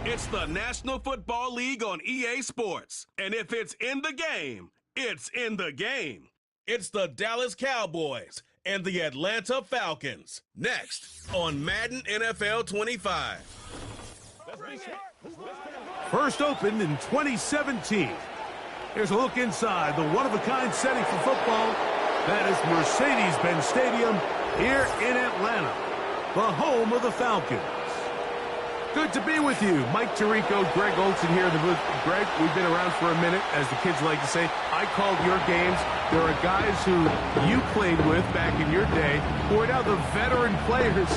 It's the National Football League on EA Sports. And if it's in the game, it's in the game. It's the Dallas Cowboys and the Atlanta Falcons. Next on Madden NFL 25. First opened in 2017. Here's a look inside the one-of-a-kind setting for football. That is Mercedes-Benz Stadium here in Atlanta, the home of the Falcons. Good to be with you. Mike Tirico, Greg Olson here in the booth. Greg, we've been around for a minute, as the kids like to say. I called your games. There are guys who you played with back in your day who are now the veteran players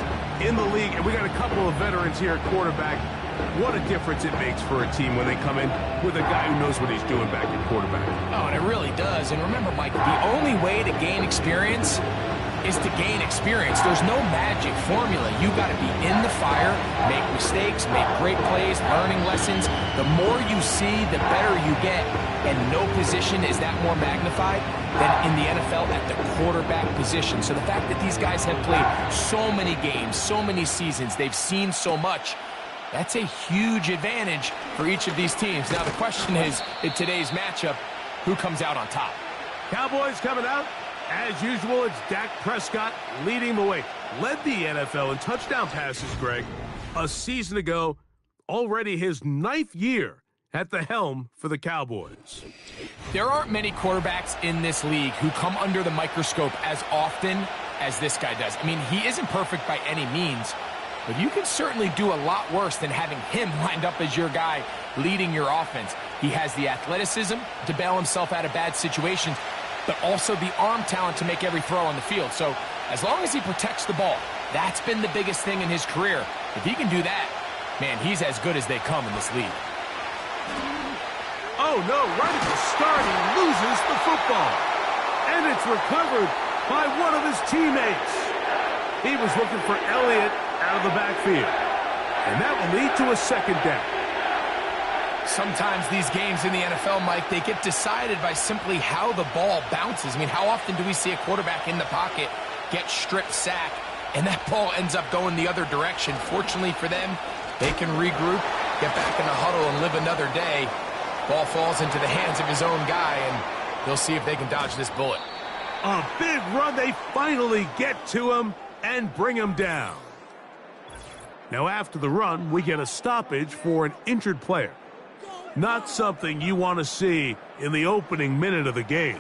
in the league, and we got a couple of veterans here at quarterback. What a difference it makes for a team when they come in with a guy who knows what he's doing back at quarterback. Oh, and it really does. And remember, Mike, the only way to gain experience is to gain experience. There's no magic formula. You got to be in the fire, make mistakes, make great plays, learning lessons. The more you see, the better you get. And no position is that more magnified than in the NFL at the quarterback position. So the fact that these guys have played so many games, so many seasons, they've seen so much, that's a huge advantage for each of these teams. Now the question is, in today's matchup, who comes out on top? Cowboys coming out. As usual, it's Dak Prescott leading the way. Led the NFL in touchdown passes, Greg, a season ago. Already his 9th year at the helm for the Cowboys. There aren't many quarterbacks in this league who come under the microscope as often as this guy does. I mean, he isn't perfect by any means, but you can certainly do a lot worse than having him lined up as your guy leading your offense. He has the athleticism to bail himself out of bad situations, but also the arm talent to make every throw on the field. So as long as he protects the ball, that's been the biggest thing in his career. If he can do that, man, he's as good as they come in this league. Oh, no, right at the start, he loses the football. And it's recovered by one of his teammates. He was looking for Elliott out of the backfield. And that will lead to a second down. Sometimes these games in the NFL, Mike, they get decided by simply how the ball bounces. I mean, how often do we see a quarterback in the pocket get stripped sack, and that ball ends up going the other direction? Fortunately for them, they can regroup, get back in the huddle, and live another day. Ball falls into the hands of his own guy, and they'll see if they can dodge this bullet. A big run. They finally get to him and bring him down. Now, after the run, we get a stoppage for an injured player. Not something you want to see in the opening minute of the game.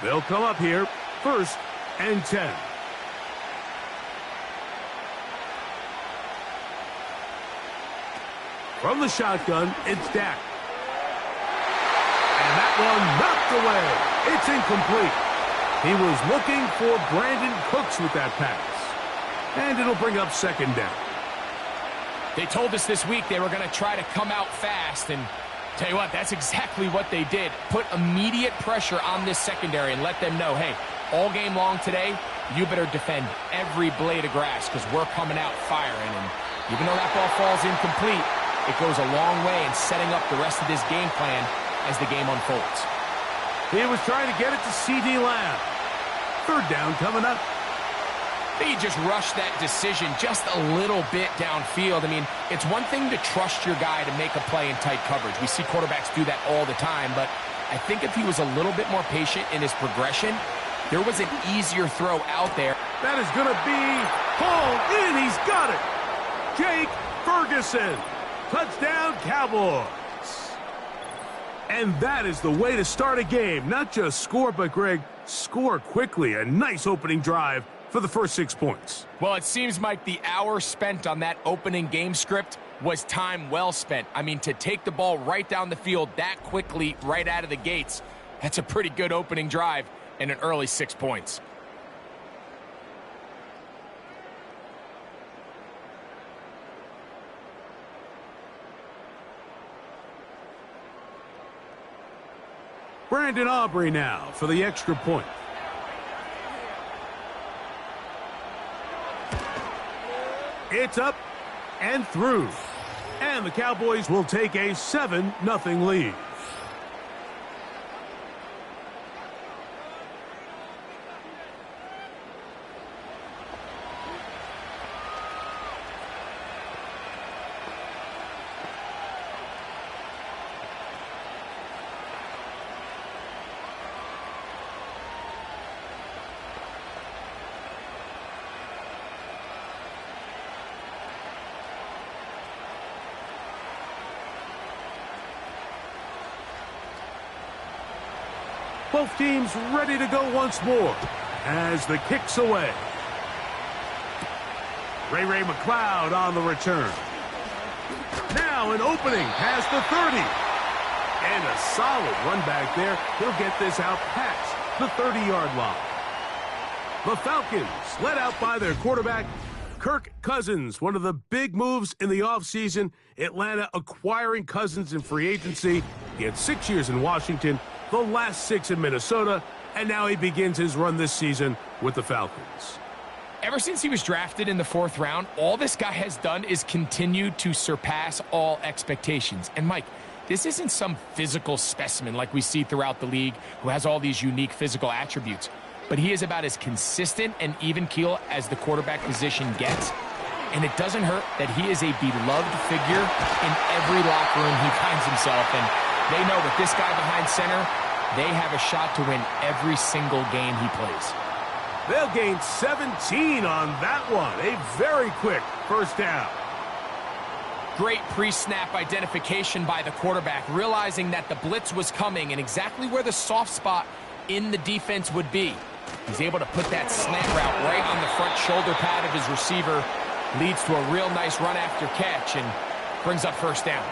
They'll come up here, 1st and 10. From the shotgun, it's Dak. And that one knocked away. It's incomplete. He was looking for Brandon Cooks with that pass. And it'll bring up 2nd down. They told us this week they were going to try to come out fast, and tell you what, that's exactly what they did. Put immediate pressure on this secondary and let them know, hey, all game long today, you better defend every blade of grass because we're coming out firing. And even though that ball falls incomplete, it goes a long way in setting up the rest of this game plan as the game unfolds. He was trying to get it to C.D. Lamb. 3rd down coming up. He just rushed that decision just a little bit downfield. I mean, it's one thing to trust your guy to make a play in tight coverage. We see quarterbacks do that all the time, but I think if he was a little bit more patient in his progression, there was an easier throw out there. That is going to be hauled in. He's got it. Jake Ferguson. Touchdown, Cowboys. And that is the way to start a game. Not just score, but, Greg, score quickly. A nice opening drive for the first 6 points. Well, it seems like the hour spent on that opening game script was time well spent. I mean, to take the ball right down the field that quickly right out of the gates, that's a pretty good opening drive and an early 6 points. Brandon Aubrey now for the extra point. It's up and through. And the Cowboys will take a 7-0 lead. Both teams ready to go once more as the kick's away. Ray McLeod on the return. Now an opening past the 30. And a solid run back there. He'll get this out past the 30-yard line. The Falcons led out by their quarterback, Kirk Cousins. One of the big moves in the offseason, Atlanta acquiring Cousins in free agency. He had 6 years in Washington, the last 6 in Minnesota, and now he begins his run this season with the Falcons. Ever since he was drafted in the 4th round, all this guy has done is continue to surpass all expectations. And Mike, this isn't some physical specimen like we see throughout the league who has all these unique physical attributes, but he is about as consistent and even keel as the quarterback position gets. And it doesn't hurt that he is a beloved figure in every locker room he finds himself in. They know with this guy behind center, they have a shot to win every single game he plays. They'll gain 17 on that one. A very quick first down. Great pre-snap identification by the quarterback, realizing that the blitz was coming and exactly where the soft spot in the defense would be. He's able to put that slant route right on the front shoulder pad of his receiver. Leads to a real nice run after catch and brings up first down.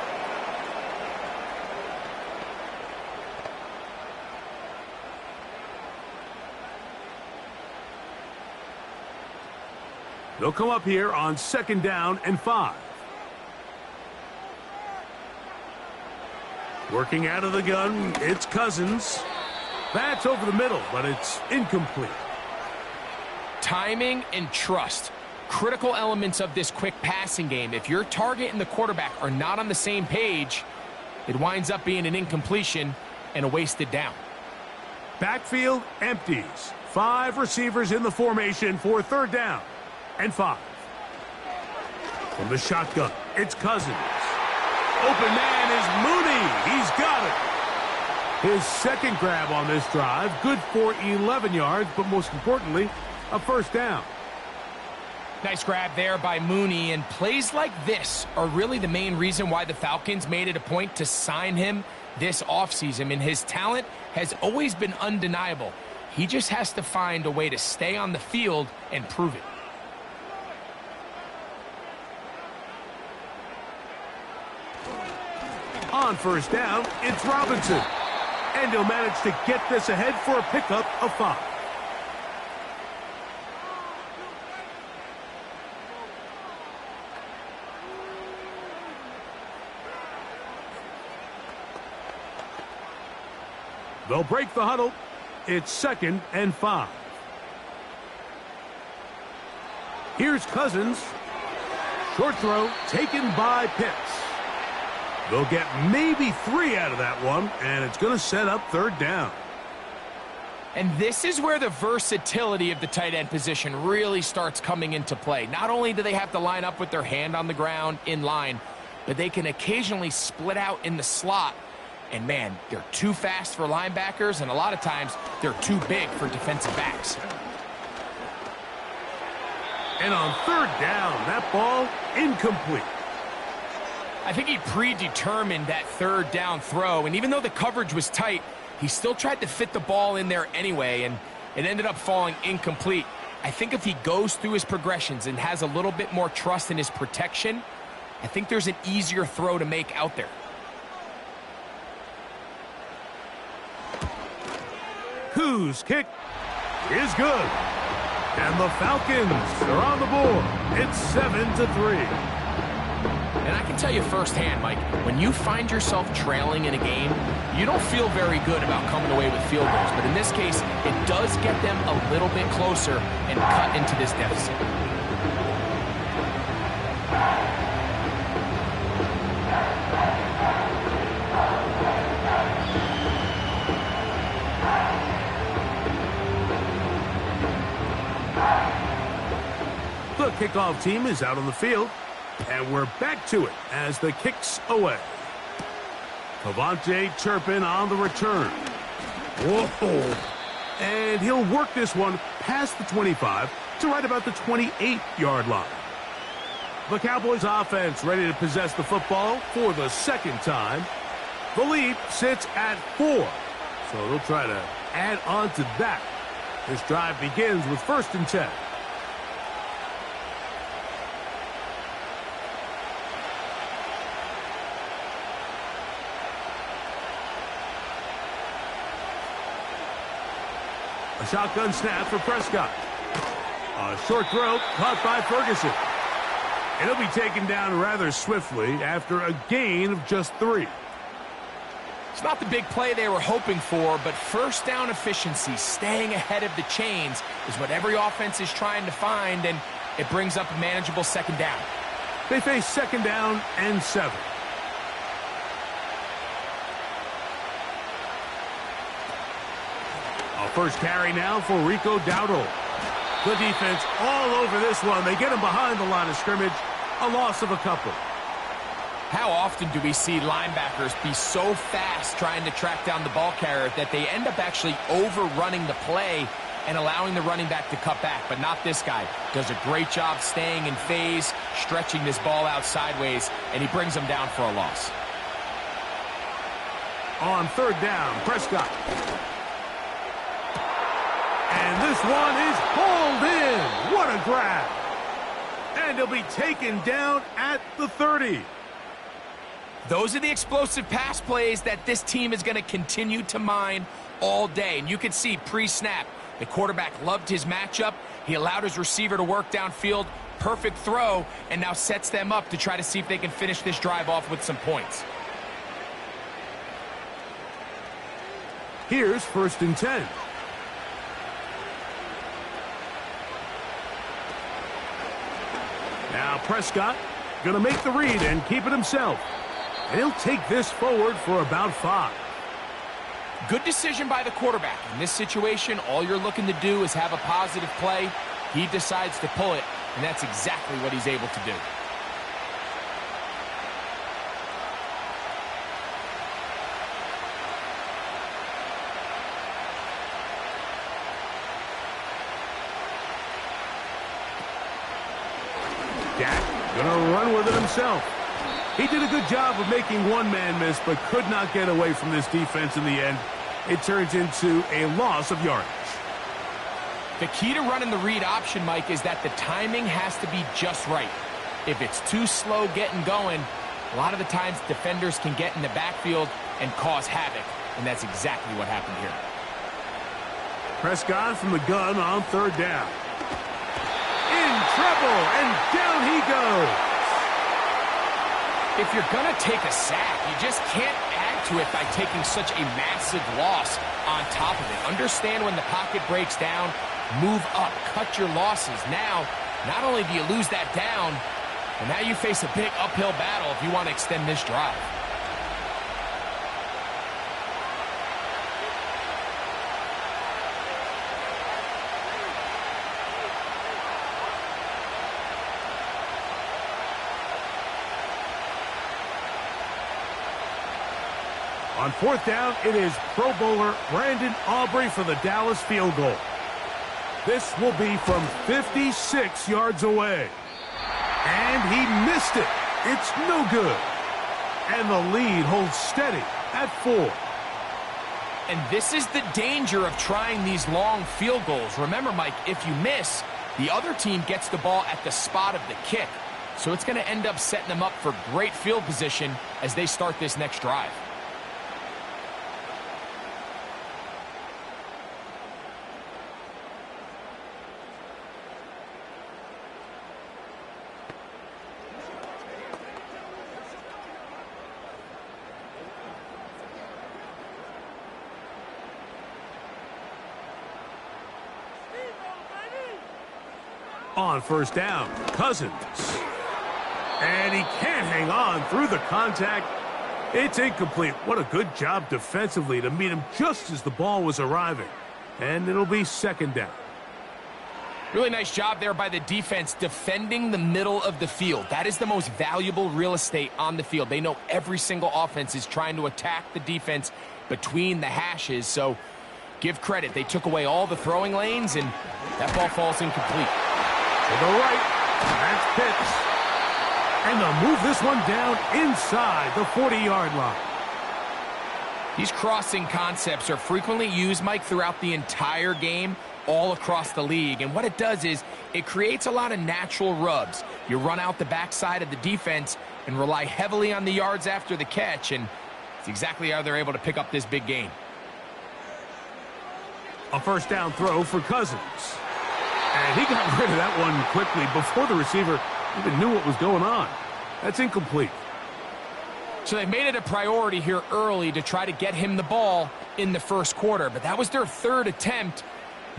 They'll come up here on 2nd down and 5. Working out of the gun, it's Cousins. That's over the middle, but it's incomplete. Timing and trust. Critical elements of this quick passing game. If your target and the quarterback are not on the same page, it winds up being an incompletion and a wasted down. Backfield empties. 5 receivers in the formation for 3rd down and 5. From the shotgun, it's Cousins. Open man is Mooney. He's got it. His 2nd grab on this drive, good for 11 yards, but most importantly, a first down. Nice grab there by Mooney, and plays like this are really the main reason why the Falcons made it a point to sign him this offseason. I mean, his talent has always been undeniable. He just has to find a way to stay on the field and prove it. On first down, it's Robinson. And he'll manage to get this ahead for a pickup of 5. They'll break the huddle. It's 2nd and 5. Here's Cousins. Short throw taken by Pitts. They'll get maybe 3 out of that one, and it's going to set up 3rd down. And this is where the versatility of the tight end position really starts coming into play. Not only do they have to line up with their hand on the ground in line, but they can occasionally split out in the slot. And man, they're too fast for linebackers, and a lot of times they're too big for defensive backs. And on 3rd down, that ball incomplete. I think he predetermined that 3rd down throw, and even though the coverage was tight, he still tried to fit the ball in there anyway, and it ended up falling incomplete. I think if he goes through his progressions and has a little bit more trust in his protection, I think there's an easier throw to make out there. Whose kick is good. And the Falcons are on the board. It's 7-3. And I can tell you firsthand, Mike, when you find yourself trailing in a game, you don't feel very good about coming away with field goals. But in this case, it does get them a little bit closer and cut into this deficit. The kickoff team is out on the field, and we're back to it as the kick's away. Cavante Turpin on the return. Whoa! And he'll work this one past the 25 to right about the 28-yard line. The Cowboys offense ready to possess the football for the second time. The lead sits at 4, so they'll try to add on to that. This drive begins with 1st and 10. A shotgun snap for Prescott. A short throw caught by Ferguson. And he'll be taken down rather swiftly after a gain of just 3. It's not the big play they were hoping for, but first down efficiency, staying ahead of the chains, is what every offense is trying to find, and it brings up a manageable 2nd down. They face 2nd down and 7. A first carry now for Rico Dowdle. The defense all over this one. They get him behind the line of scrimmage. A loss of a couple. How often do we see linebackers be so fast trying to track down the ball carrier that they end up actually overrunning the play and allowing the running back to cut back? But not this guy. Does a great job staying in phase, stretching this ball out sideways, and he brings them down for a loss. On 3rd down, Prescott. And this one is hauled in. What a grab. And he'll be taken down at the 30. Those are the explosive pass plays that this team is going to continue to mine all day. And you can see pre-snap, the quarterback loved his matchup. He allowed his receiver to work downfield. Perfect throw, and now sets them up to try to see if they can finish this drive off with some points. Here's 1st and 10. Now Prescott going to make the read and keep it himself. And he'll take this forward for about 5. Good decision by the quarterback. In this situation, all you're looking to do is have a positive play. He decides to pull it, and that's exactly what he's able to do. Dak gonna run with it himself. He did a good job of making one man miss, but could not get away from this defense in the end. It turns into a loss of yardage. The key to running the read option, Mike, is that the timing has to be just right. If it's too slow getting going, a lot of the times defenders can get in the backfield and cause havoc, and that's exactly what happened here. Prescott from the gun on 3rd down. In trouble, and down he goes. If you're going to take a sack, you just can't add to it by taking such a massive loss on top of it. Understand when the pocket breaks down, move up, cut your losses. Now, not only do you lose that down, but now you face a big uphill battle if you want to extend this drive. On 4th down, it is Pro Bowler Brandon Aubrey for the Dallas field goal. This will be from 56 yards away. And he missed it. It's no good. And the lead holds steady at 4. And this is the danger of trying these long field goals. Remember, Mike, if you miss, the other team gets the ball at the spot of the kick. So it's going to end up setting them up for great field position as they start this next drive. On 1st down, Cousins. And he can't hang on through the contact. It's incomplete. What a good job defensively to meet him just as the ball was arriving. And it'll be second down. Really nice job there by the defense defending the middle of the field. That is the most valuable real estate on the field. They know every single offense is trying to attack the defense between the hashes. So give credit. They took away all the throwing lanes, and that ball falls incomplete. To the right. That's Pitts. And they'll move this one down inside the 40-yard line. These crossing concepts are frequently used, Mike, throughout the entire game, all across the league. And what it does is it creates a lot of natural rubs. You run out the backside of the defense and rely heavily on the yards after the catch, and it's exactly how they're able to pick up this big gain. A first down throw for Cousins. And he got rid of that one quickly before the receiver even knew what was going on. That's incomplete. So they made it a priority here early to try to get him the ball in the first quarter, but that was their third attempt.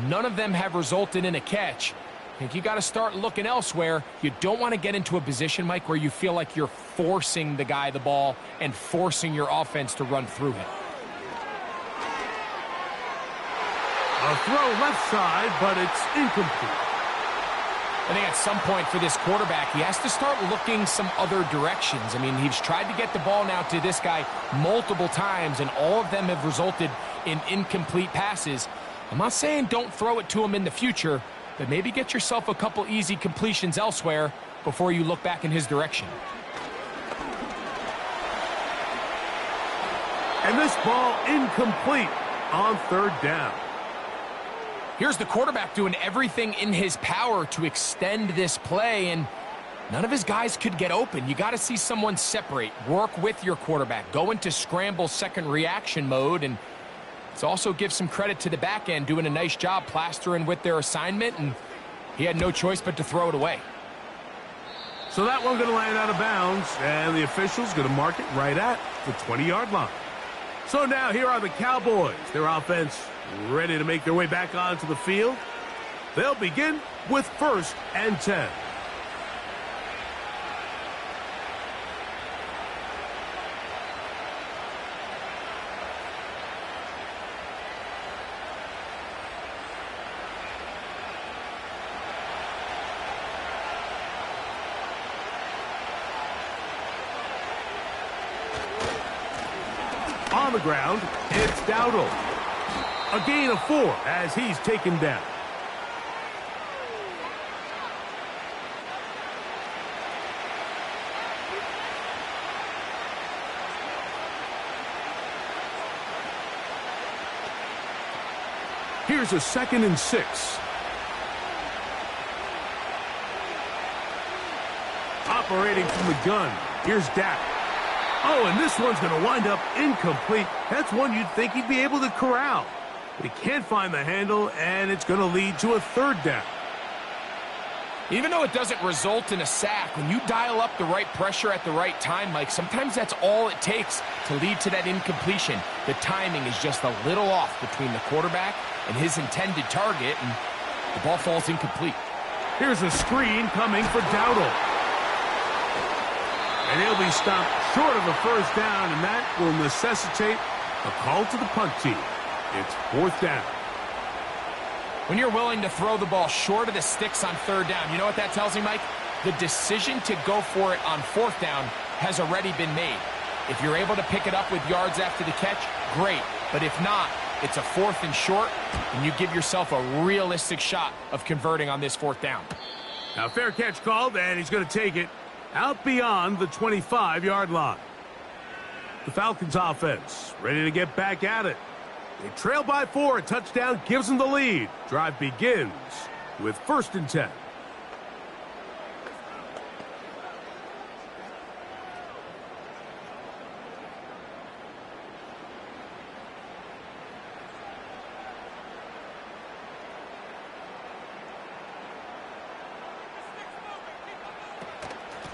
None of them have resulted in a catch. I think you got to start looking elsewhere. You don't want to get into a position, Mike, where you feel like you're forcing the guy the ball and forcing your offense to run through him. A throw left side, but it's incomplete. I think at some point for this quarterback, he has to start looking some other directions. I mean, he's tried to get the ball now to this guy multiple times, and all of them have resulted in incomplete passes. I'm not saying don't throw it to him in the future, but maybe get yourself a couple easy completions elsewhere before you look back in his direction. And this ball incomplete on third down. Here's the quarterback doing everything in his power to extend this play, and none of his guys could get open. You got to see someone separate, work with your quarterback, go into scramble second reaction mode, and let's also give some credit to the back end doing a nice job plastering with their assignment, and he had no choice but to throw it away. So that one going to land out of bounds, and the official's going to mark it right at the 20-yard line. So now here are the Cowboys. Their offense ready to make their way back onto the field. They'll begin with 1st and 10. On the ground, it's Dowdle. A gain of 4 as he's taken down. Here's a 2nd and 6. Operating from the gun, here's Dak. Oh, and this one's going to wind up incomplete. That's one you'd think he'd be able to corral. But he can't find the handle, and it's going to lead to a 3rd down. Even though it doesn't result in a sack, when you dial up the right pressure at the right time, Mike, sometimes that's all it takes to lead to that incompletion. The timing is just a little off between the quarterback and his intended target, and the ball falls incomplete. Here's a screen coming for Dowdle. And he'll be stopped short of a 1st down, and that will necessitate a call to the punt team. It's 4th down. When you're willing to throw the ball short of the sticks on 3rd down, you know what that tells me, Mike? The decision to go for it on 4th down has already been made. If you're able to pick it up with yards after the catch, great. But if not, it's a 4th and short, and you give yourself a realistic shot of converting on this 4th down. Now, fair catch called, and he's going to take it out beyond the 25-yard line. The Falcons offense ready to get back at it. They trail by 4. A touchdown gives them the lead. Drive begins with 1st and 10.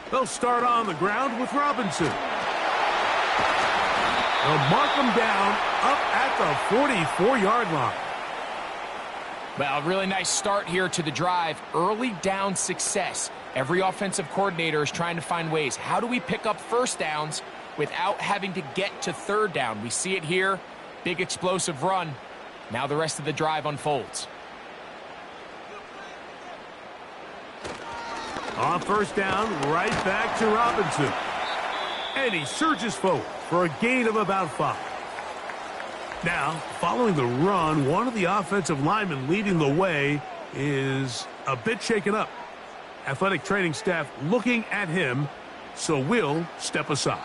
They'll start on the ground with Robinson. They'll mark him down up at the 44-yard line. Well, really nice start here to the drive. Early down success. Every offensive coordinator is trying to find ways. How do we pick up first downs without having to get to third down? We see it here. Big explosive run. Now the rest of the drive unfolds. On first down, right back to Robinson. And he surges forward for a gain of about 5. Now, following the run, one of the offensive linemen leading the way is a bit shaken up. Athletic training staff looking at him, so we'll step aside.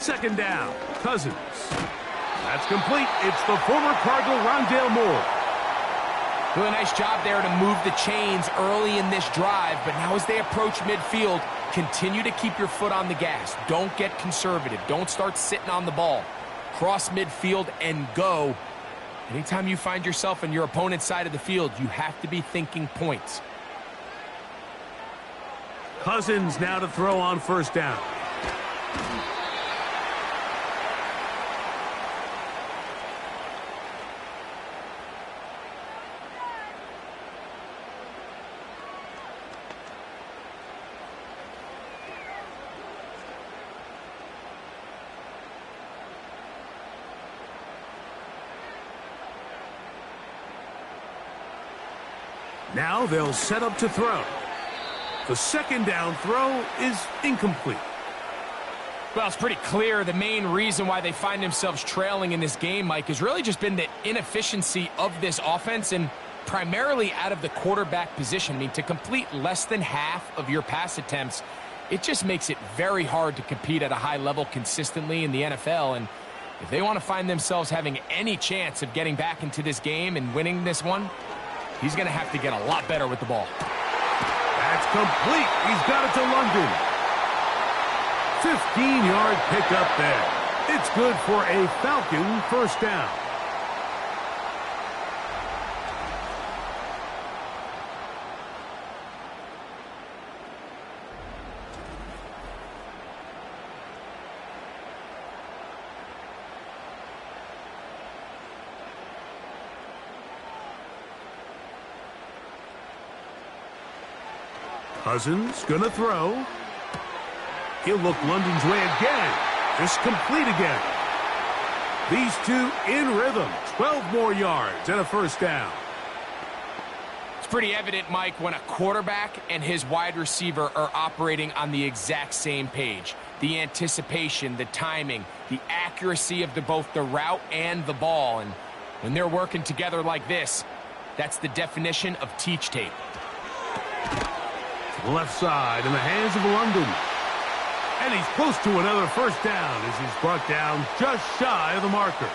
Second down, Cousins. That's complete. It's the former Cardinal, Rondale Moore. Really nice job there to move the chains early in this drive, but now as they approach midfield, continue to keep your foot on the gas. Don't get conservative. Don't start sitting on the ball. Cross midfield and go. Anytime you find yourself on your opponent's side of the field, you have to be thinking points. Cousins now to throw on first down. Now they'll set up to throw. The second down throw is incomplete. Well, it's pretty clear the main reason why they find themselves trailing in this game, Mike, has really just been the inefficiency of this offense and primarily out of the quarterback position. I mean, to complete less than half of your pass attempts, it just makes it very hard to compete at a high level consistently in the NFL. And if they want to find themselves having any chance of getting back into this game and winning this one, he's going to have to get a lot better with the ball. That's complete. He's got it to London. 15-yard pickup there. It's good for a Falcon first down. Cousins gonna throw. He'll look London's way again. Just complete again. These two in rhythm. 12 more yards and a first down. It's pretty evident, Mike, when a quarterback and his wide receiver are operating on the exact same page. The anticipation, the timing, the accuracy of both the route and the ball. And when they're working together like this, that's the definition of teach tape. Left side in the hands of London. And he's close to another first down as he's brought down just shy of the marker.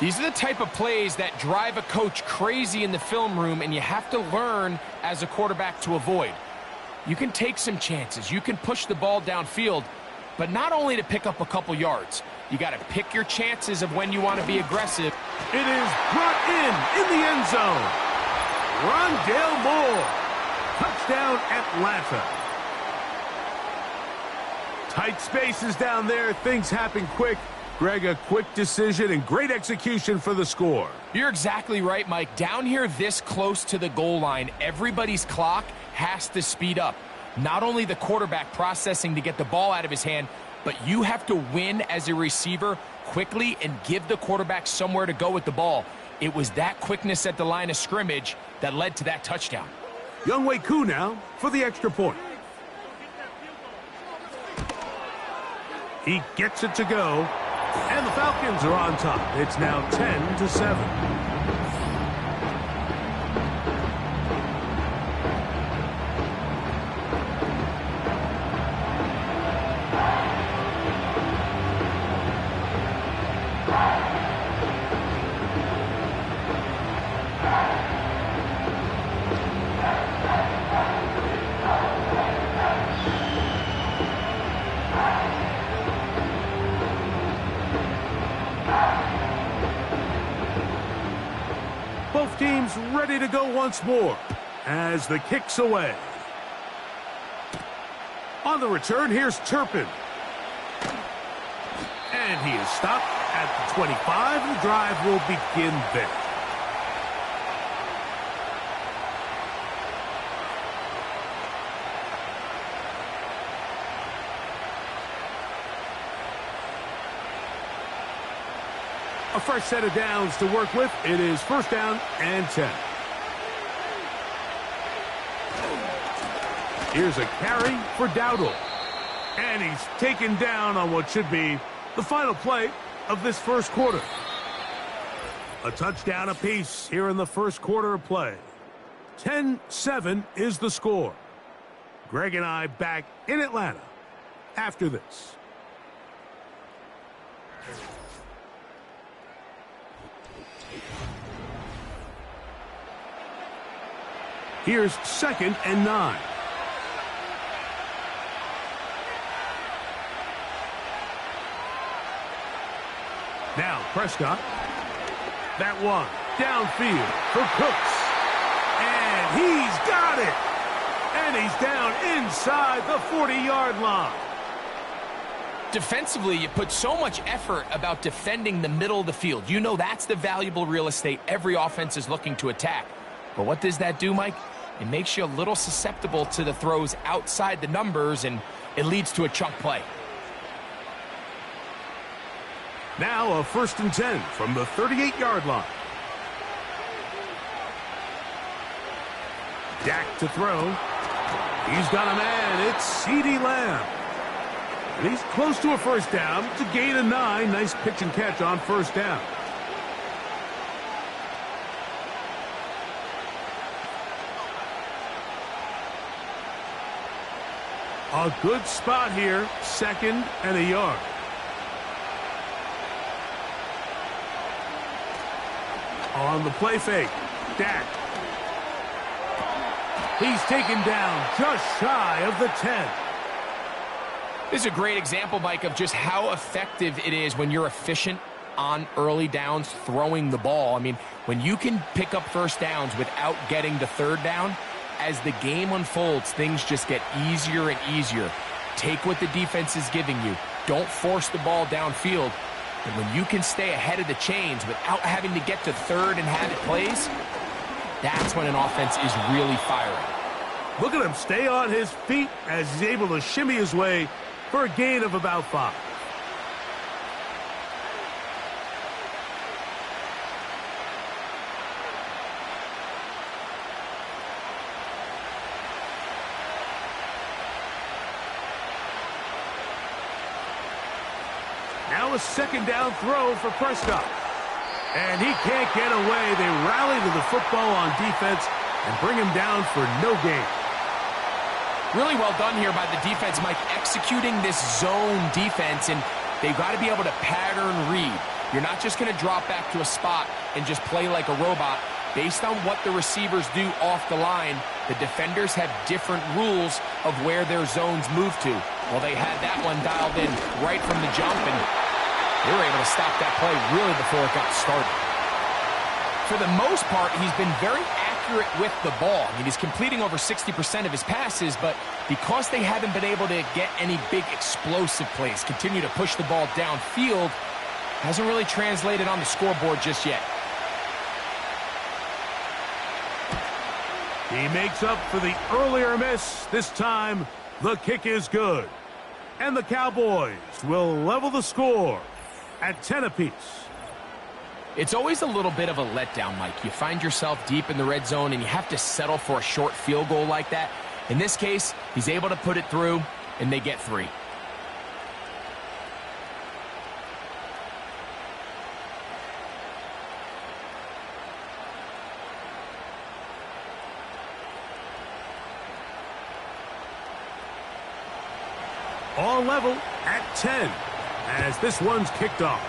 These are the type of plays that drive a coach crazy in the film room, and you have to learn as a quarterback to avoid. You can take some chances. You can push the ball downfield, but not only to pick up a couple yards. You got to pick your chances of when you want to be aggressive. It is brought in the end zone. Rondale Moore. Touchdown, Atlanta. Tight spaces down there. Things happen quick. Greg, a quick decision and great execution for the score. You're exactly right, Mike. Down here this close to the goal line, everybody's clock has to speed up. Not only the quarterback processing to get the ball out of his hand, but you have to win as a receiver quickly and give the quarterback somewhere to go with the ball. It was that quickness at the line of scrimmage that led to that touchdown. Younghoe Koo now for the extra point. He gets it to go, and the Falcons are on top. It's now 10-7. Both teams ready to go once more as the kick's away. On the return, here's Turpin. And he is stopped at the 25, and the drive will begin there. A fresh set of downs to work with. It is first down and 10. Here's a carry for Dowdle. And he's taken down on what should be the final play of this first quarter. A touchdown apiece here in the first quarter of play. 10-7 is the score. Greg and I back in Atlanta after this. Here's 2nd and 9. Now Prescott. That one downfield for Cooks. And he's got it. And he's down inside the 40-yard line. Defensively, you put so much effort about defending the middle of the field. You know that's the valuable real estate every offense is looking to attack. But what does that do, Mike? It makes you a little susceptible to the throws outside the numbers, and it leads to a chunk play. Now a 1st and 10 from the 38-yard line. Dak to throw. He's got a man. It's CeeDee Lamb. And he's close to a first down to gain a 9. Nice pitch and catch on first down. A good spot here, 2nd and a yard. On the play fake, Dak. He's taken down just shy of the 10. This is a great example, Mike, of just how effective it is when you're efficient on early downs throwing the ball. I mean, when you can pick up first downs without getting the 3rd down, as the game unfolds, things just get easier and easier. Take what the defense is giving you. Don't force the ball downfield. And when you can stay ahead of the chains without having to get to 3rd and have it plays, that's when an offense is really firing. Look at him stay on his feet as he's able to shimmy his way for a gain of about 5. Now a 2nd down throw for Prescott. And he can't get away. They rally to the football on defense and bring him down for no gain. Really well done here by the defense, Mike, executing this zone defense, and they've got to be able to pattern read. You're not just going to drop back to a spot and just play like a robot. Based on what the receivers do off the line, the defenders have different rules of where their zones move to. Well, they had that one dialed in right from the jump, and they were able to stop that play really before it got started. For the most part, he's been very accurate with the ball. I mean, he's completing over 60% of his passes, but because they haven't been able to get any big explosive plays, continue to push the ball downfield, hasn't really translated on the scoreboard just yet. He makes up for the earlier miss. This time, the kick is good. And the Cowboys will level the score at 10 apiece. It's always a little bit of a letdown, Mike. You find yourself deep in the red zone, and you have to settle for a short field goal like that. In this case, he's able to put it through, and they get 3. All level at 10 as this one's kicked off.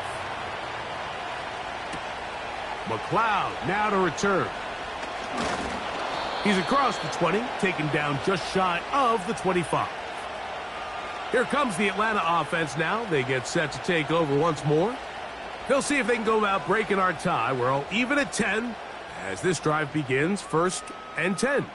McLeod now to return. He's across the 20, taken down just shy of the 25. Here comes the Atlanta offense now. They get set to take over once more. They'll see if they can go about breaking our tie. We're all even at 10 as this drive begins 1st and 10.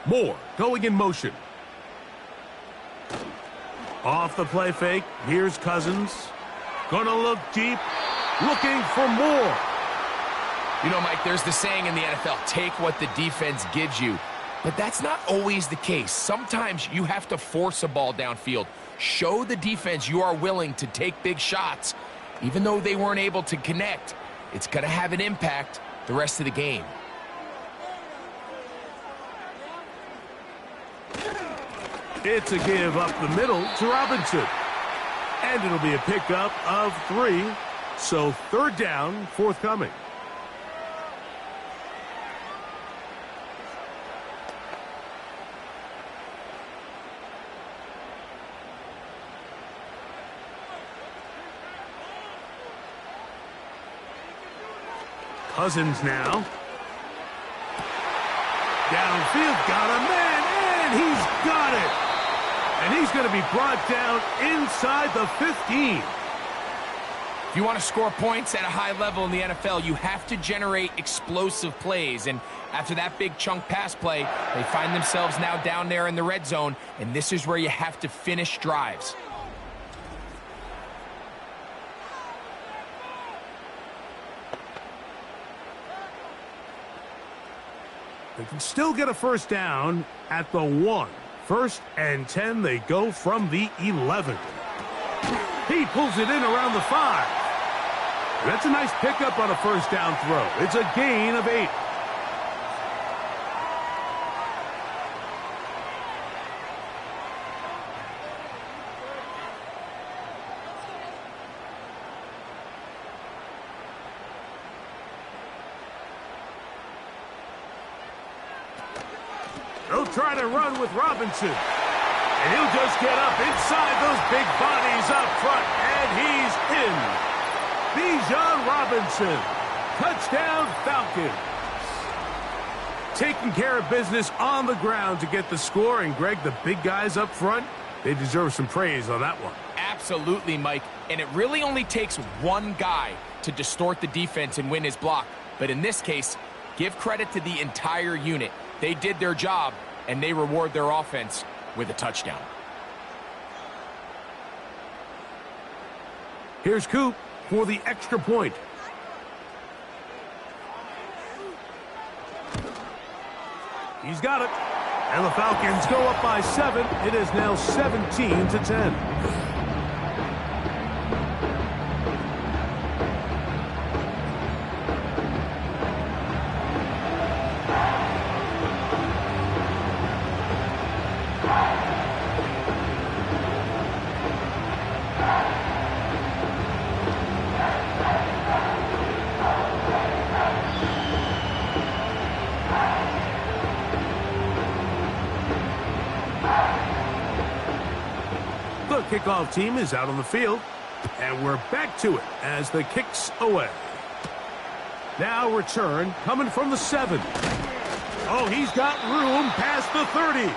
Moore going in motion. Off the play fake. Here's Cousins. Gonna look deep. Looking for more. You know, Mike, there's the saying in the NFL, take what the defense gives you. But that's not always the case. Sometimes you have to force a ball downfield. Show the defense you are willing to take big shots. Even though they weren't able to connect, it's going to have an impact the rest of the game. It's a give up the middle to Robinson. And it'll be a pickup of 3. So 3rd down, forthcoming. Cousins now. Downfield, got a man, and he's got it. And he's going to be brought down inside the 15. If you want to score points at a high level in the NFL, you have to generate explosive plays. And after that big chunk pass play, they find themselves now down there in the red zone, and this is where you have to finish drives. They can still get a 1st down at the 1. 1st and 10, they go from the 11. He pulls it in around the 5. That's a nice pickup on a 1st down throw. It's a gain of 8. They'll try to run with Robinson. And he'll just get up inside those big bodies up front. And he's in. Bijan Robinson. Touchdown Falcons. Taking care of business on the ground to get the score. And Greg, the big guys up front, they deserve some praise on that one. Absolutely, Mike. And it really only takes one guy to distort the defense and win his block. But in this case, give credit to the entire unit. They did their job, and they reward their offense with a touchdown. Here's Coop for the extra point. He's got it. And the Falcons go up by 7. It is now 17-10. The kickoff team is out on the field, and we're back to it as the kick's away. Now return coming from the 7. Oh, he's got room past the 30.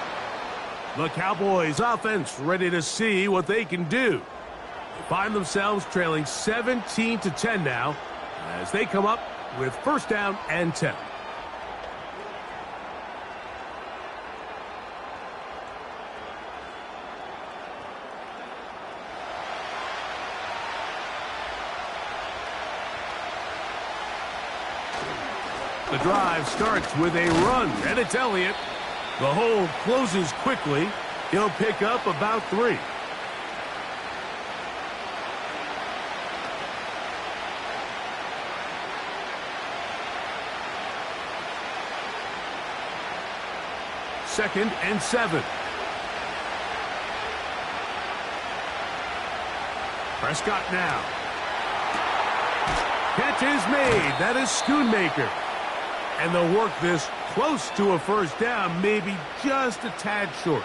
The Cowboys offense ready to see what they can do. They find themselves trailing 17-10 now as they come up with 1st down and 10. The drive starts with a run, and it's Elliott. The hole closes quickly. He'll pick up about 3. Second and 7. Prescott now. Catch is made. That is Schoonmaker. And they'll work this close to a 1st down, maybe just a tad short.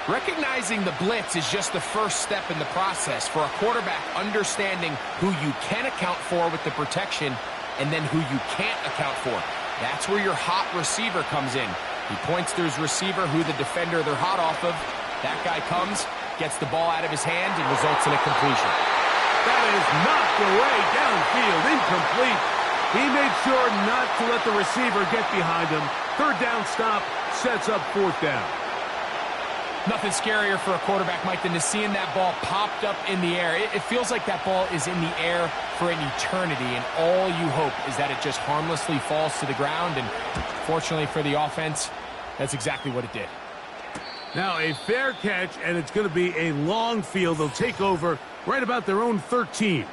Recognizing the blitz is just the first step in the process for a quarterback understanding who you can account for with the protection and then who you can't account for. That's where your hot receiver comes in. He points to his receiver who the defender they're hot off of. That guy comes, gets the ball out of his hand, and results in a completion. That is knocked away downfield, incomplete. He made sure not to let the receiver get behind him. Third down stop sets up fourth down. Nothing scarier for a quarterback, Mike, than to seeing that ball popped up in the air. It feels like that ball is in the air for an eternity, and all you hope is that it just harmlessly falls to the ground, and fortunately for the offense, that's exactly what it did. Now a fair catch, and it's going to be a long field. They'll take over right about their own 13.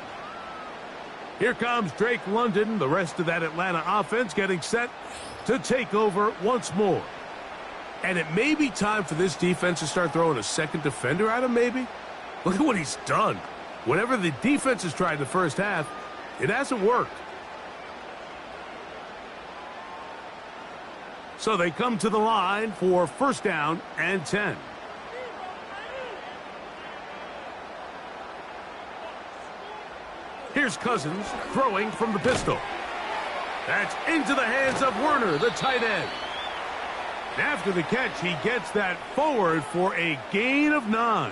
Here comes Drake London, the rest of that Atlanta offense getting set to take over once more. And it may be time for this defense to start throwing a second defender at him, maybe. Look at what he's done. Whatever the defense has tried in the first half, it hasn't worked. So they come to the line for first down and 10. Here's Cousins throwing from the pistol. That's into the hands of Werner, the tight end. After the catch, he gets that forward for a gain of 9.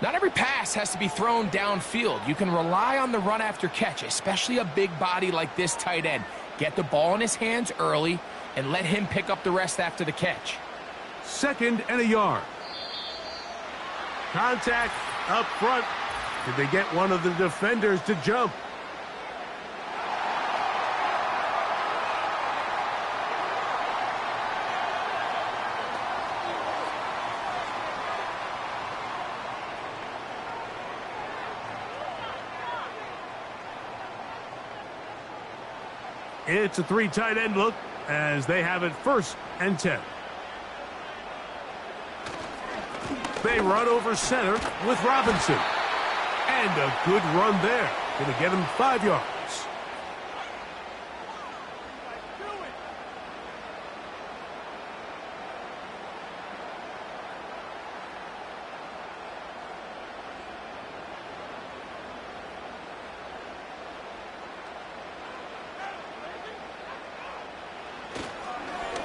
Not every pass has to be thrown downfield. You can rely on the run after catch, especially a big body like this tight end. Get the ball in his hands early and let him pick up the rest after the catch. Second and a yard. Contact up front. Did they get one of the defenders to jump? It's a 3 tight end look as they have it first and 10. They run over center with Robinson. And a good run there. Going to get him 5 yards.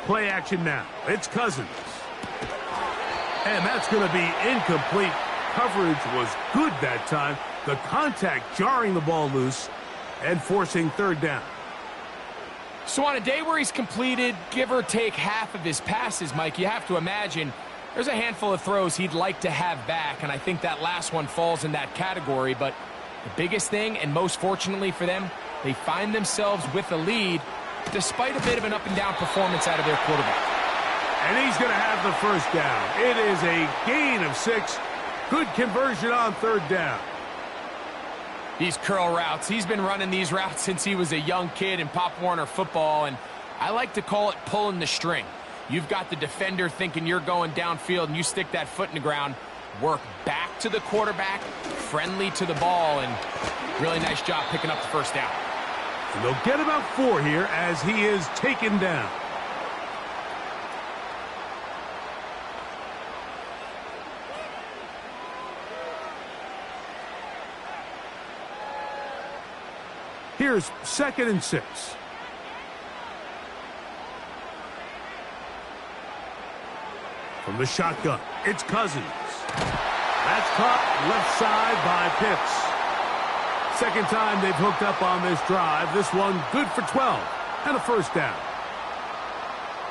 Play action now. It's Cousins. And that's going to be incomplete. Coverage was good that time. The contact jarring the ball loose and forcing third down. So on a day where he's completed, give or take half of his passes, Mike, you have to imagine there's a handful of throws he'd like to have back, and I think that last one falls in that category. But the biggest thing, and most fortunately for them, they find themselves with a lead despite a bit of an up-and-down performance out of their quarterback. And he's going to have the first down. It is a gain of 6. Good conversion on third down. These curl routes, he's been running these routes since he was a young kid in Pop Warner football, and I like to call it pulling the string. You've got the defender thinking you're going downfield, and you stick that foot in the ground, work back to the quarterback, friendly to the ball, and really nice job picking up the first down. And they'll get about 4 here as he is taken down. Here's second and 6. From the shotgun, it's Cousins. That's caught left side by Pitts. Second time they've hooked up on this drive. This one good for 12 and a first down.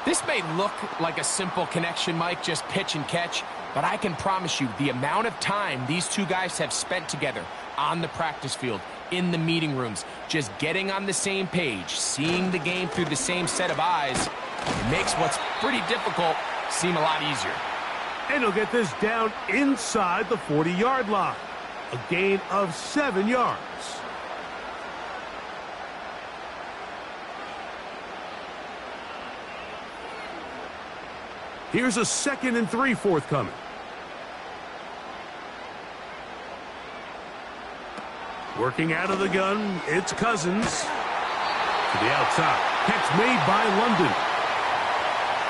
This may look like a simple connection, Mike, just pitch and catch, but I can promise you the amount of time these two guys have spent together on the practice field, in the meeting rooms, just getting on the same page, seeing the game through the same set of eyes, it makes what's pretty difficult seem a lot easier. And he'll get this down inside the 40-yard line. A gain of 7 yards. Here's a second and 3 forthcoming. Working out of the gun, it's Cousins. To the outside. Catch made by London.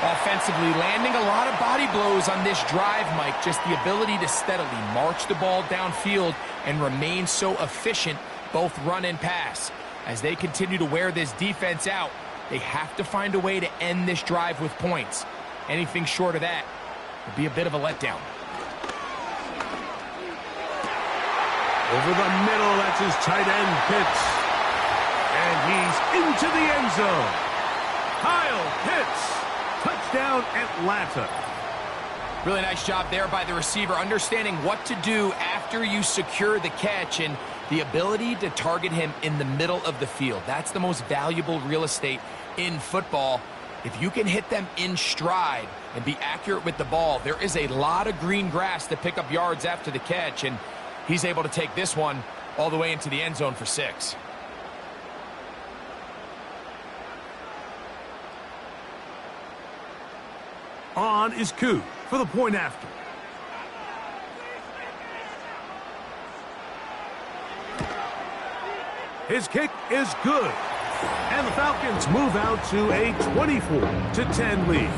Offensively, landing a lot of body blows on this drive, Mike. Just the ability to steadily march the ball downfield and remain so efficient, both run and pass. As they continue to wear this defense out, they have to find a way to end this drive with points. Anything short of that would be a bit of a letdown. Over the middle, that's his tight end, Pitts. And he's into the end zone. Kyle Pitts. Touchdown, Atlanta. Really nice job there by the receiver, understanding what to do after you secure the catch and the ability to target him in the middle of the field. That's the most valuable real estate in football. If you can hit them in stride and be accurate with the ball, there is a lot of green grass to pick up yards after the catch, and he's able to take this one all the way into the end zone for 6. On is Koo for the point after. His kick is good. And the Falcons move out to a 24-10 lead.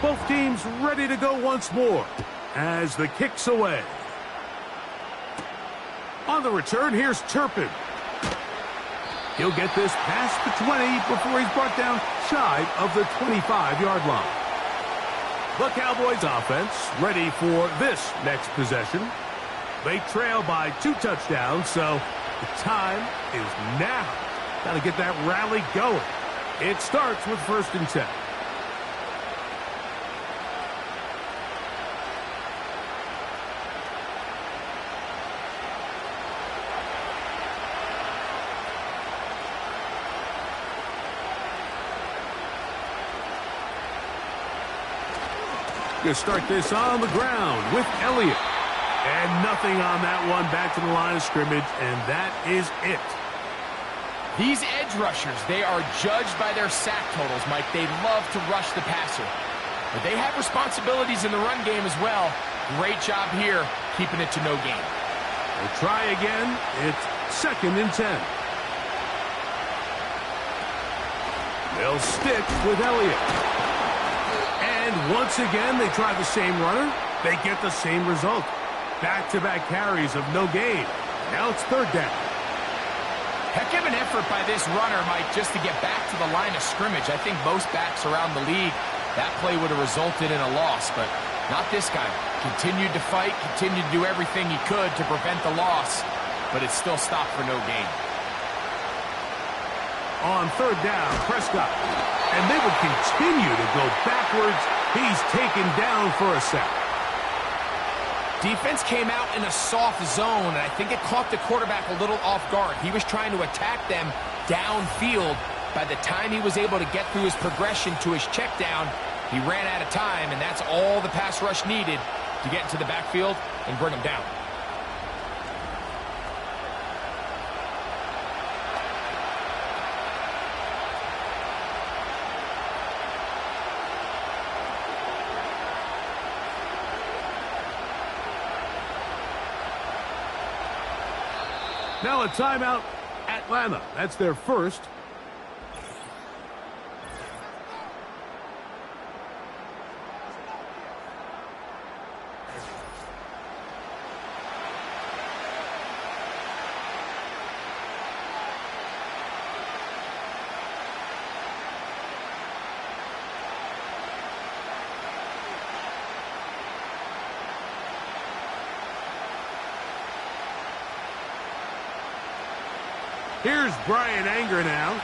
Both teams ready to go once more as the kick's away. On the return, here's Turpin. He'll get this past the 20 before he's brought down shy of the 25-yard line. The Cowboys offense ready for this next possession. They trail by 2 touchdowns, so the time is now. Got to get that rally going. It starts with 1st and 10. To start this on the ground with Elliott. And nothing on that one, back to the line of scrimmage, and that is it. These edge rushers, they are judged by their sack totals, Mike. They love to rush the passer. But they have responsibilities in the run game as well. Great job here, keeping it to no gain. We'll try again. It's 2nd and 10. They'll stick with Elliott. And once again, they try the same runner. They get the same result. Back-to-back carries of no gain. Now it's 3rd down. Heck of an effort by this runner, Mike, just to get back to the line of scrimmage. I think most backs around the league, that play would have resulted in a loss, but not this guy. Continued to fight, continued to do everything he could to prevent the loss, but it still stopped for no gain. On 3rd down, Prescott. And they would continue to go backwards. He's taken down for a sack. Defense came out in a soft zone, and I think it caught the quarterback a little off guard. He was trying to attack them downfield. By the time he was able to get through his progression to his check down, he ran out of time, and that's all the pass rush needed to get into the backfield and bring him down. Now a timeout, Atlanta. That's their first. Here's Brian Anger now,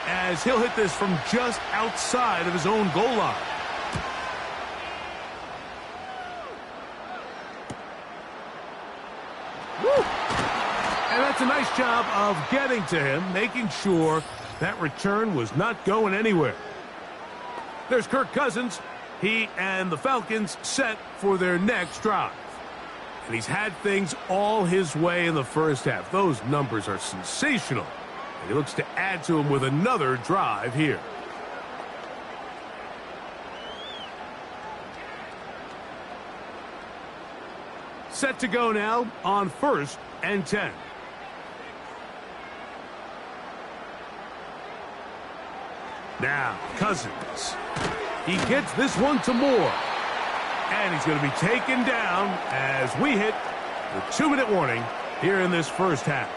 as he'll hit this from just outside of his own goal line. Woo! And that's a nice job of getting to him, making sure that return was not going anywhere. There's Kirk Cousins. He and the Falcons set for their next drive. And he's had things all his way in the first half. Those numbers are sensational. And he looks to add to them with another drive here. Set to go now on 1st and 10. Now, Cousins. He gets this one to Moore. And he's going to be taken down as we hit the 2-minute warning here in this first half.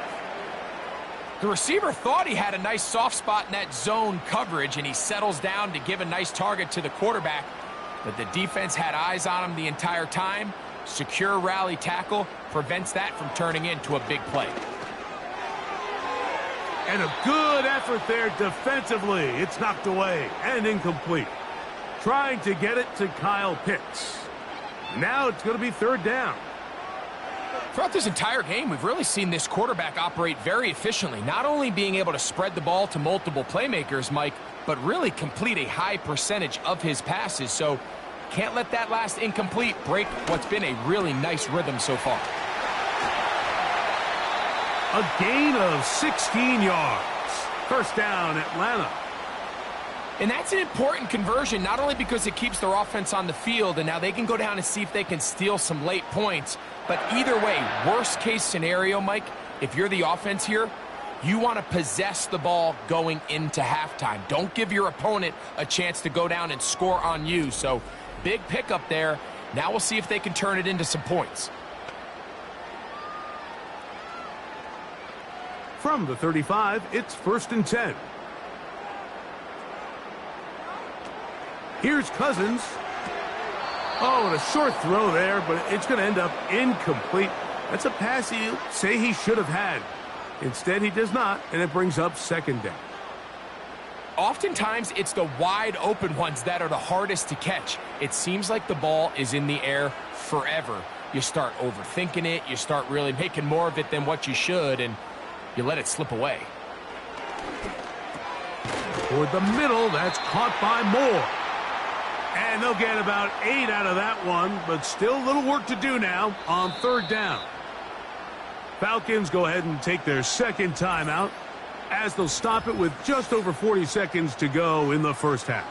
The receiver thought he had a nice soft spot in that zone coverage, and he settles down to give a nice target to the quarterback. But the defense had eyes on him the entire time. Secure rally tackle prevents that from turning into a big play. And a good effort there defensively. It's knocked away and incomplete. Trying to get it to Kyle Pitts. Now it's going to be 3rd down. Throughout this entire game, we've really seen this quarterback operate very efficiently, not only being able to spread the ball to multiple playmakers, Mike, but really complete a high percentage of his passes. So can't let that last incomplete break what's been a really nice rhythm so far. A gain of 16 yards. 1st down, Atlanta. And that's an important conversion, not only because it keeps their offense on the field, and now they can go down and see if they can steal some late points. But either way, worst case scenario, Mike, if you're the offense here, you want to possess the ball going into halftime. Don't give your opponent a chance to go down and score on you. So big pickup there. Now we'll see if they can turn it into some points. From the 35, it's 1st and 10. Here's Cousins. Oh, and a short throw there, but it's going to end up incomplete. That's a pass he'll say he should have had. Instead, he does not, and it brings up 2nd down. Oftentimes, it's the wide open ones that are the hardest to catch. It seems like the ball is in the air forever. You start overthinking it. You start really making more of it than what you should, and you let it slip away. Toward the middle, that's caught by Moore. And they'll get about 8 out of that one, but still a little work to do now on 3rd down. Falcons go ahead and take their 2nd timeout as they'll stop it with just over 40 seconds to go in the first half.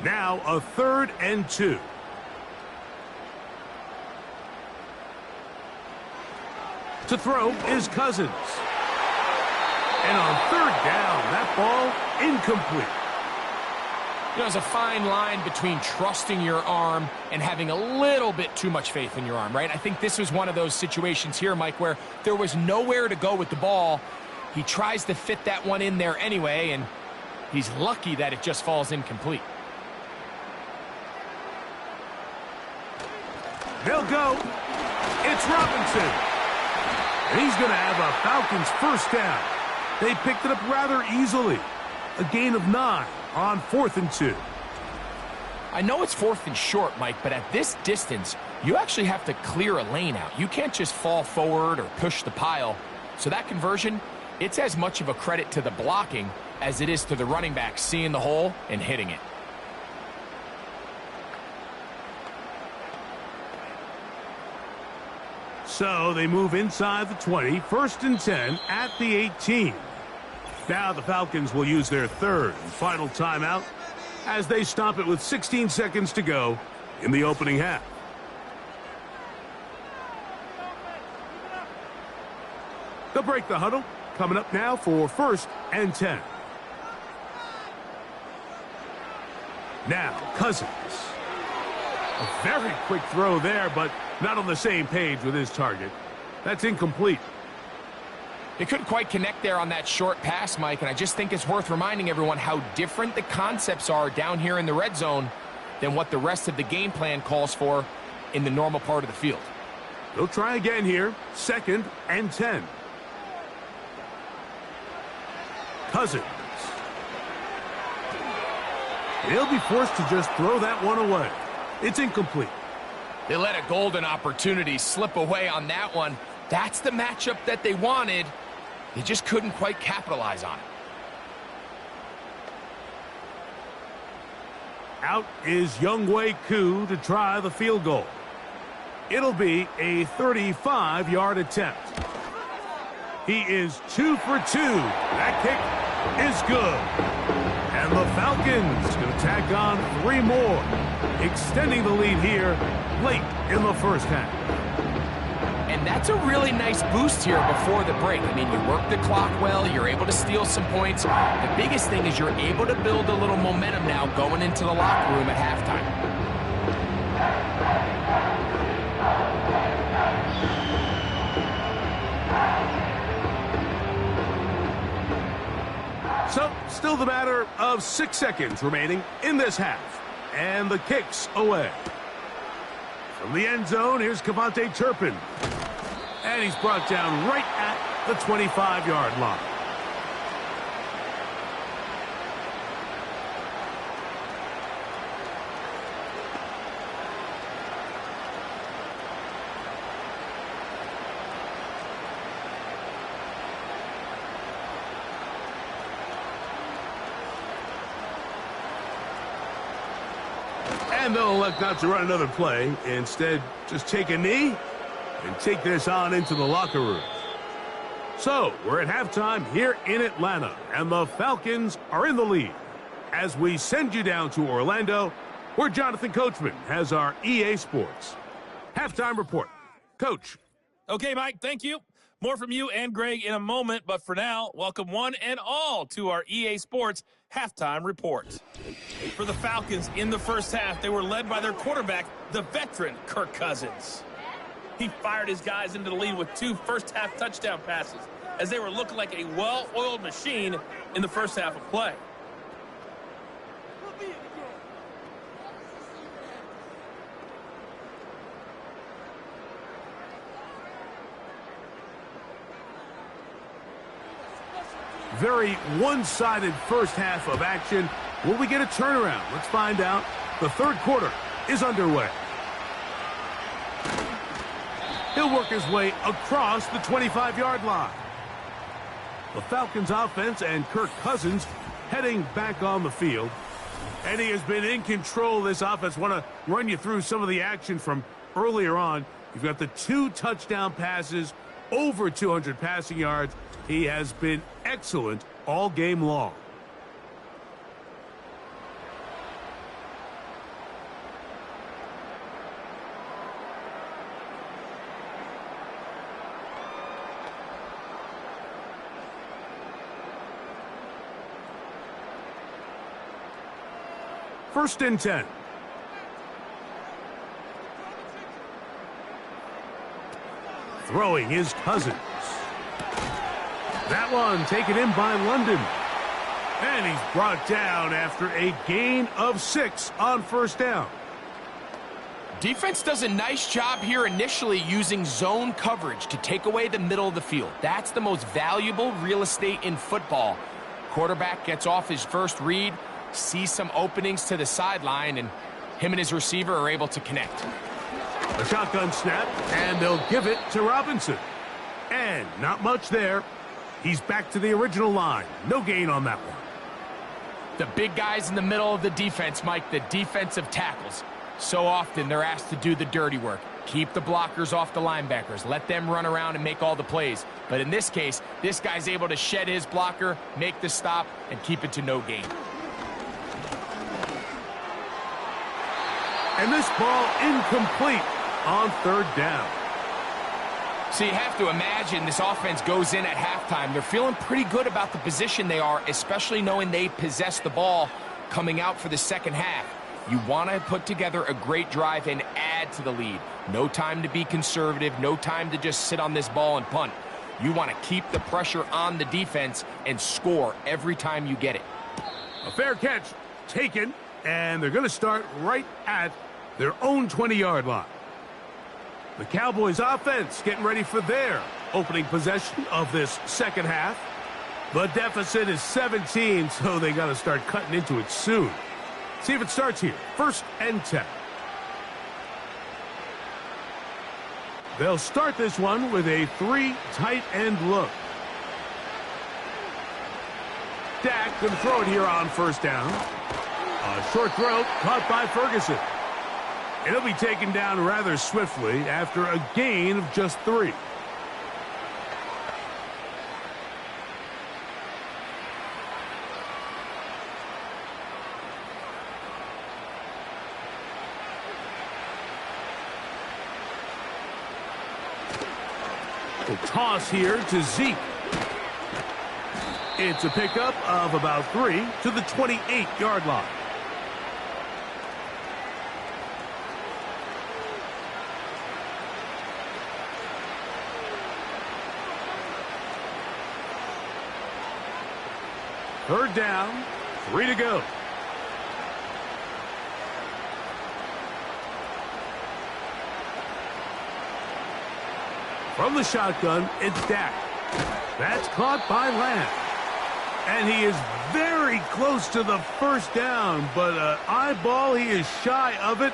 Now a 3rd and 2. To throw is Cousins. And on 3rd down, that ball incomplete. You know, there's a fine line between trusting your arm and having a little bit too much faith in your arm, right? I think this was one of those situations here, Mike, where there was nowhere to go with the ball. He tries to fit that one in there anyway, and he's lucky that it just falls incomplete. They'll go. It's Robinson. And he's going to have a Falcons 1st down. They picked it up rather easily. A gain of 9 on 4th and 2. I know it's 4th and short, Mike, but at this distance, you actually have to clear a lane out. You can't just fall forward or push the pile. So that conversion, it's as much of a credit to the blocking as it is to the running back seeing the hole and hitting it. So they move inside the 20, 1st and 10 at the 18. Now the Falcons will use their 3rd and final timeout as they stop it with 16 seconds to go in the opening half. They'll break the huddle. Coming up now for 1st and 10. Now Cousins. A very quick throw there, but not on the same page with his target. That's incomplete. They couldn't quite connect there on that short pass, Mike, and I just think it's worth reminding everyone how different the concepts are down here in the red zone than what the rest of the game plan calls for in the normal part of the field. They'll try again here. 2nd and 10. Cousins. They'll be forced to just throw that one away. It's incomplete. They let a golden opportunity slip away on that one. That's the matchup that they wanted. They just couldn't quite capitalize on it. Out is Younghoe Koo to try the field goal. It'll be a 35-yard attempt. He is 2 for 2. That kick is good. And the Falcons going to tack on 3 more, extending the lead here late in the first half. And that's a really nice boost here before the break. I mean, you work the clock well, you're able to steal some points. The biggest thing is you're able to build a little momentum now going into the locker room at halftime. So, still the matter of 6 seconds remaining in this half. And the kick's away. From the end zone, here's Kavontae Turpin. And he's brought down right at the 25-yard line. And they'll elect not to run another play. Instead, just take a knee and take this on into the locker room. So, we're at halftime here in Atlanta, and the Falcons are in the lead. As we send you down to Orlando, where Jonathan Coachman has our EA Sports halftime report. Coach. Okay, Mike, thank you. More from you and Greg in a moment, but for now, welcome one and all to our EA Sports halftime report. For the Falcons in the first half, they were led by their quarterback, the veteran Kirk Cousins. He fired his guys into the lead with 2 first-half touchdown passes as they were looking like a well-oiled machine in the first half of play. Very one-sided first half of action. Will we get a turnaround? Let's find out. The third quarter is underway. He'll work his way across the 25-yard line. The Falcons offense and Kirk Cousins heading back on the field. And he has been in control of this offense. Want to run you through some of the action from earlier on. You've got the 2 touchdown passes, over 200 passing yards. He has been excellent all game long. First and 10. Throwing his Cousins. That one taken in by London. And he's brought down after a gain of 6 on first down. Defense does a nice job here initially using zone coverage to take away the middle of the field. That's the most valuable real estate in football. Quarterback gets off his first read, sees some openings to the sideline, and him and his receiver are able to connect. A shotgun snap, and they'll give it to Robinson. And not much there. He's back to the original line. No gain on that one. The big guys in the middle of the defense, Mike, the defensive tackles. So often they're asked to do the dirty work. Keep the blockers off the linebackers. Let them run around and make all the plays. But in this case, this guy's able to shed his blocker, make the stop, and keep it to no gain. And this ball incomplete on third down. So you have to imagine this offense goes in at halftime. They're feeling pretty good about the position they are, especially knowing they possess the ball coming out for the second half. You want to put together a great drive and add to the lead. No time to be conservative, no time to just sit on this ball and punt. You want to keep the pressure on the defense and score every time you get it. A fair catch taken, and they're going to start right at their own 20-yard line. The Cowboys offense getting ready for their opening possession of this second half. The deficit is 17, so they got to start cutting into it soon. See if it starts here. First and 10. They'll start this one with a 3 tight end look. Dak can throw it here on first down. A short throw caught by Ferguson. It'll be taken down rather swiftly after a gain of just 3. The toss here to Zeke. It's a pickup of about 3 to the 28-yard line. Third down, 3 to go. From the shotgun, it's Dak. That's caught by Lamb. And he is very close to the first down, but eyeball, he is shy of it.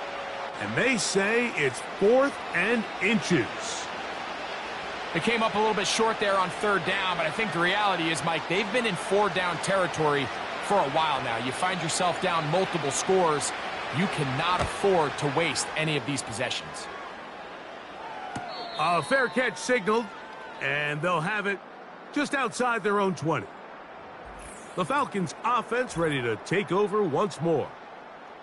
And they say it's 4th and inches. It came up a little bit short there on third down, but I think the reality is, Mike, they've been in 4-down territory for a while now. You find yourself down multiple scores. You cannot afford to waste any of these possessions. A fair catch signaled, and they'll have it just outside their own 20. The Falcons offense ready to take over once more.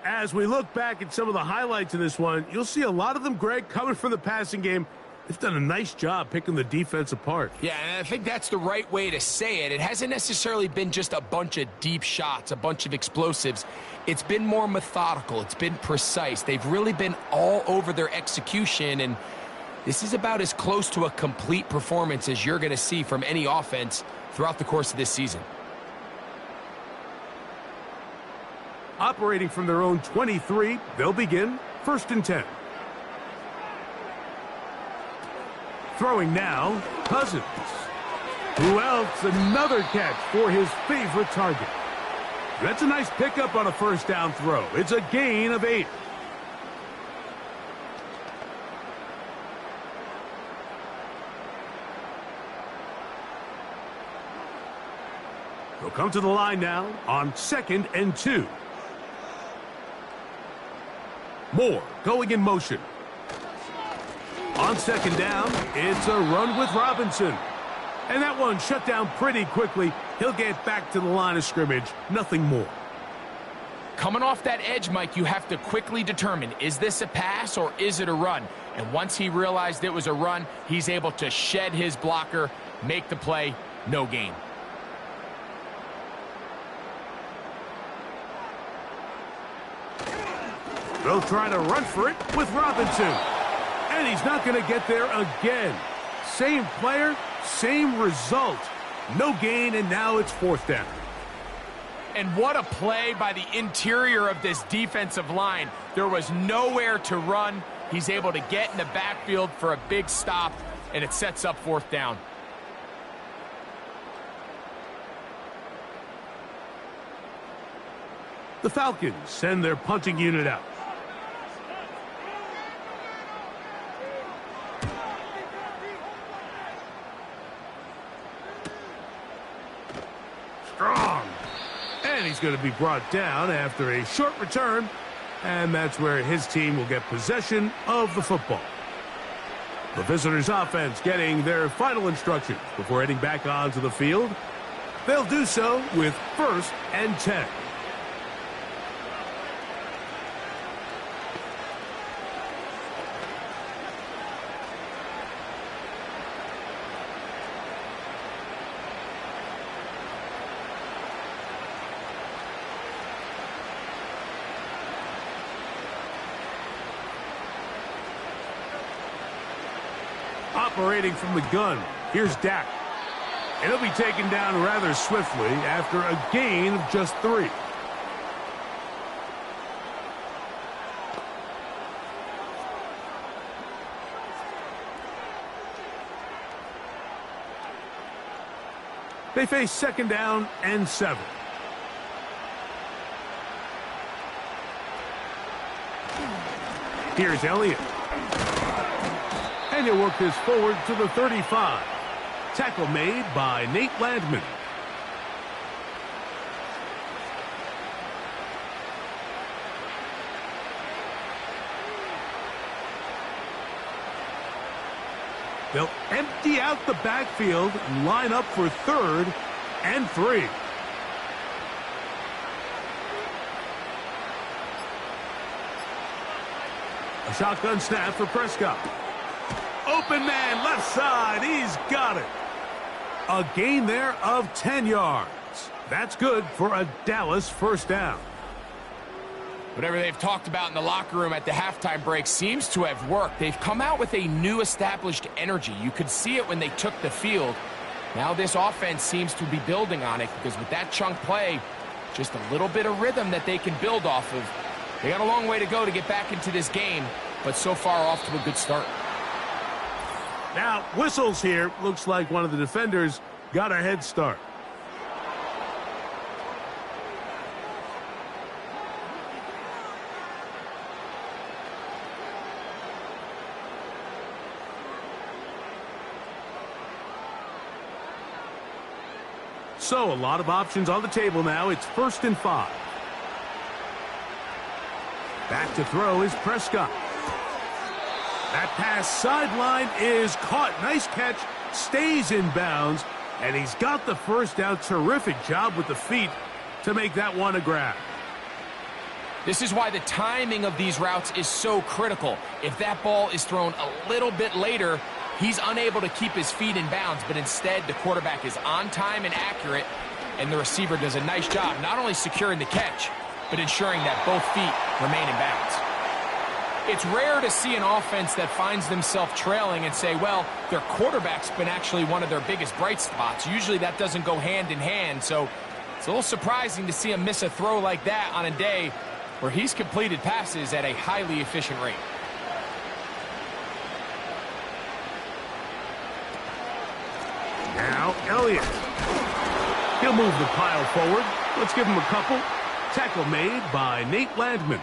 As we look back at some of the highlights in this one, you'll see a lot of them, Greg, coming from the passing game. They've done a nice job picking the defense apart. Yeah, and I think that's the right way to say it. It hasn't necessarily been just a bunch of deep shots, a bunch of explosives. It's been more methodical. It's been precise. They've really been all over their execution, and this is about as close to a complete performance as you're going to see from any offense throughout the course of this season. Operating from their own 23, they'll begin 1st and 10. Throwing now, Cousins. Who else? Another catch for his favorite target. That's a nice pickup on a first down throw. It's a gain of 8. They'll come to the line now on 2nd and 2. Moore going in motion. On 2nd down, it's a run with Robinson. And that one shut down pretty quickly. He'll get back to the line of scrimmage. Nothing more. Coming off that edge, Mike, you have to quickly determine, is this a pass or is it a run? And once he realized it was a run, he's able to shed his blocker, make the play, no gain. They'll try to run for it with Robinson. And he's not going to get there again. Same player, same result. No gain, and now it's 4th down. And what a play by the interior of this defensive line. There was nowhere to run. He's able to get in the backfield for a big stop, and it sets up 4th down. The Falcons send their punting unit out. Strong. And he's going to be brought down after a short return. And that's where his team will get possession of the football. The visitors' offense getting their final instructions before heading back onto the field. They'll do so with 1st and 10. Operating from the gun, here's Dak. And he'll be taken down rather swiftly after a gain of just 3. They face 2nd down and 7. Here's Elliott. And he'll work this forward to the 35. Tackle made by Nate Landman. They'll empty out the backfield and line up for 3rd and 3. A shotgun snap for Prescott. Open man, left side. He's got it. A gain there of 10 yards. That's good for a Dallas first down. Whatever they've talked about in the locker room at the halftime break seems to have worked. They've come out with a new established energy. You could see it when they took the field. Now this offense seems to be building on it because with that chunk play, just a little bit of rhythm that they can build off of. They got a long way to go to get back into this game, but so far off to a good start. Now, whistles here. Looks like one of the defenders got a head start. So, a lot of options on the table now. It's 1st and 5. Back to throw is Prescott. That pass sideline is caught. Nice catch. Stays in bounds. And he's got the first down. Terrific job with the feet to make that one a grab. This is why the timing of these routes is so critical. If that ball is thrown a little bit later, he's unable to keep his feet in bounds, but instead the quarterback is on time and accurate, and the receiver does a nice job not only securing the catch, but ensuring that both feet remain in bounds. It's rare to see an offense that finds themselves trailing and say, well, their quarterback's been actually one of their biggest bright spots. Usually that doesn't go hand in hand, so it's a little surprising to see him miss a throw like that on a day where he's completed passes at a highly efficient rate. Now, Elliott. He'll move the pile forward. Let's give him a couple. Tackle made by Nate Landman.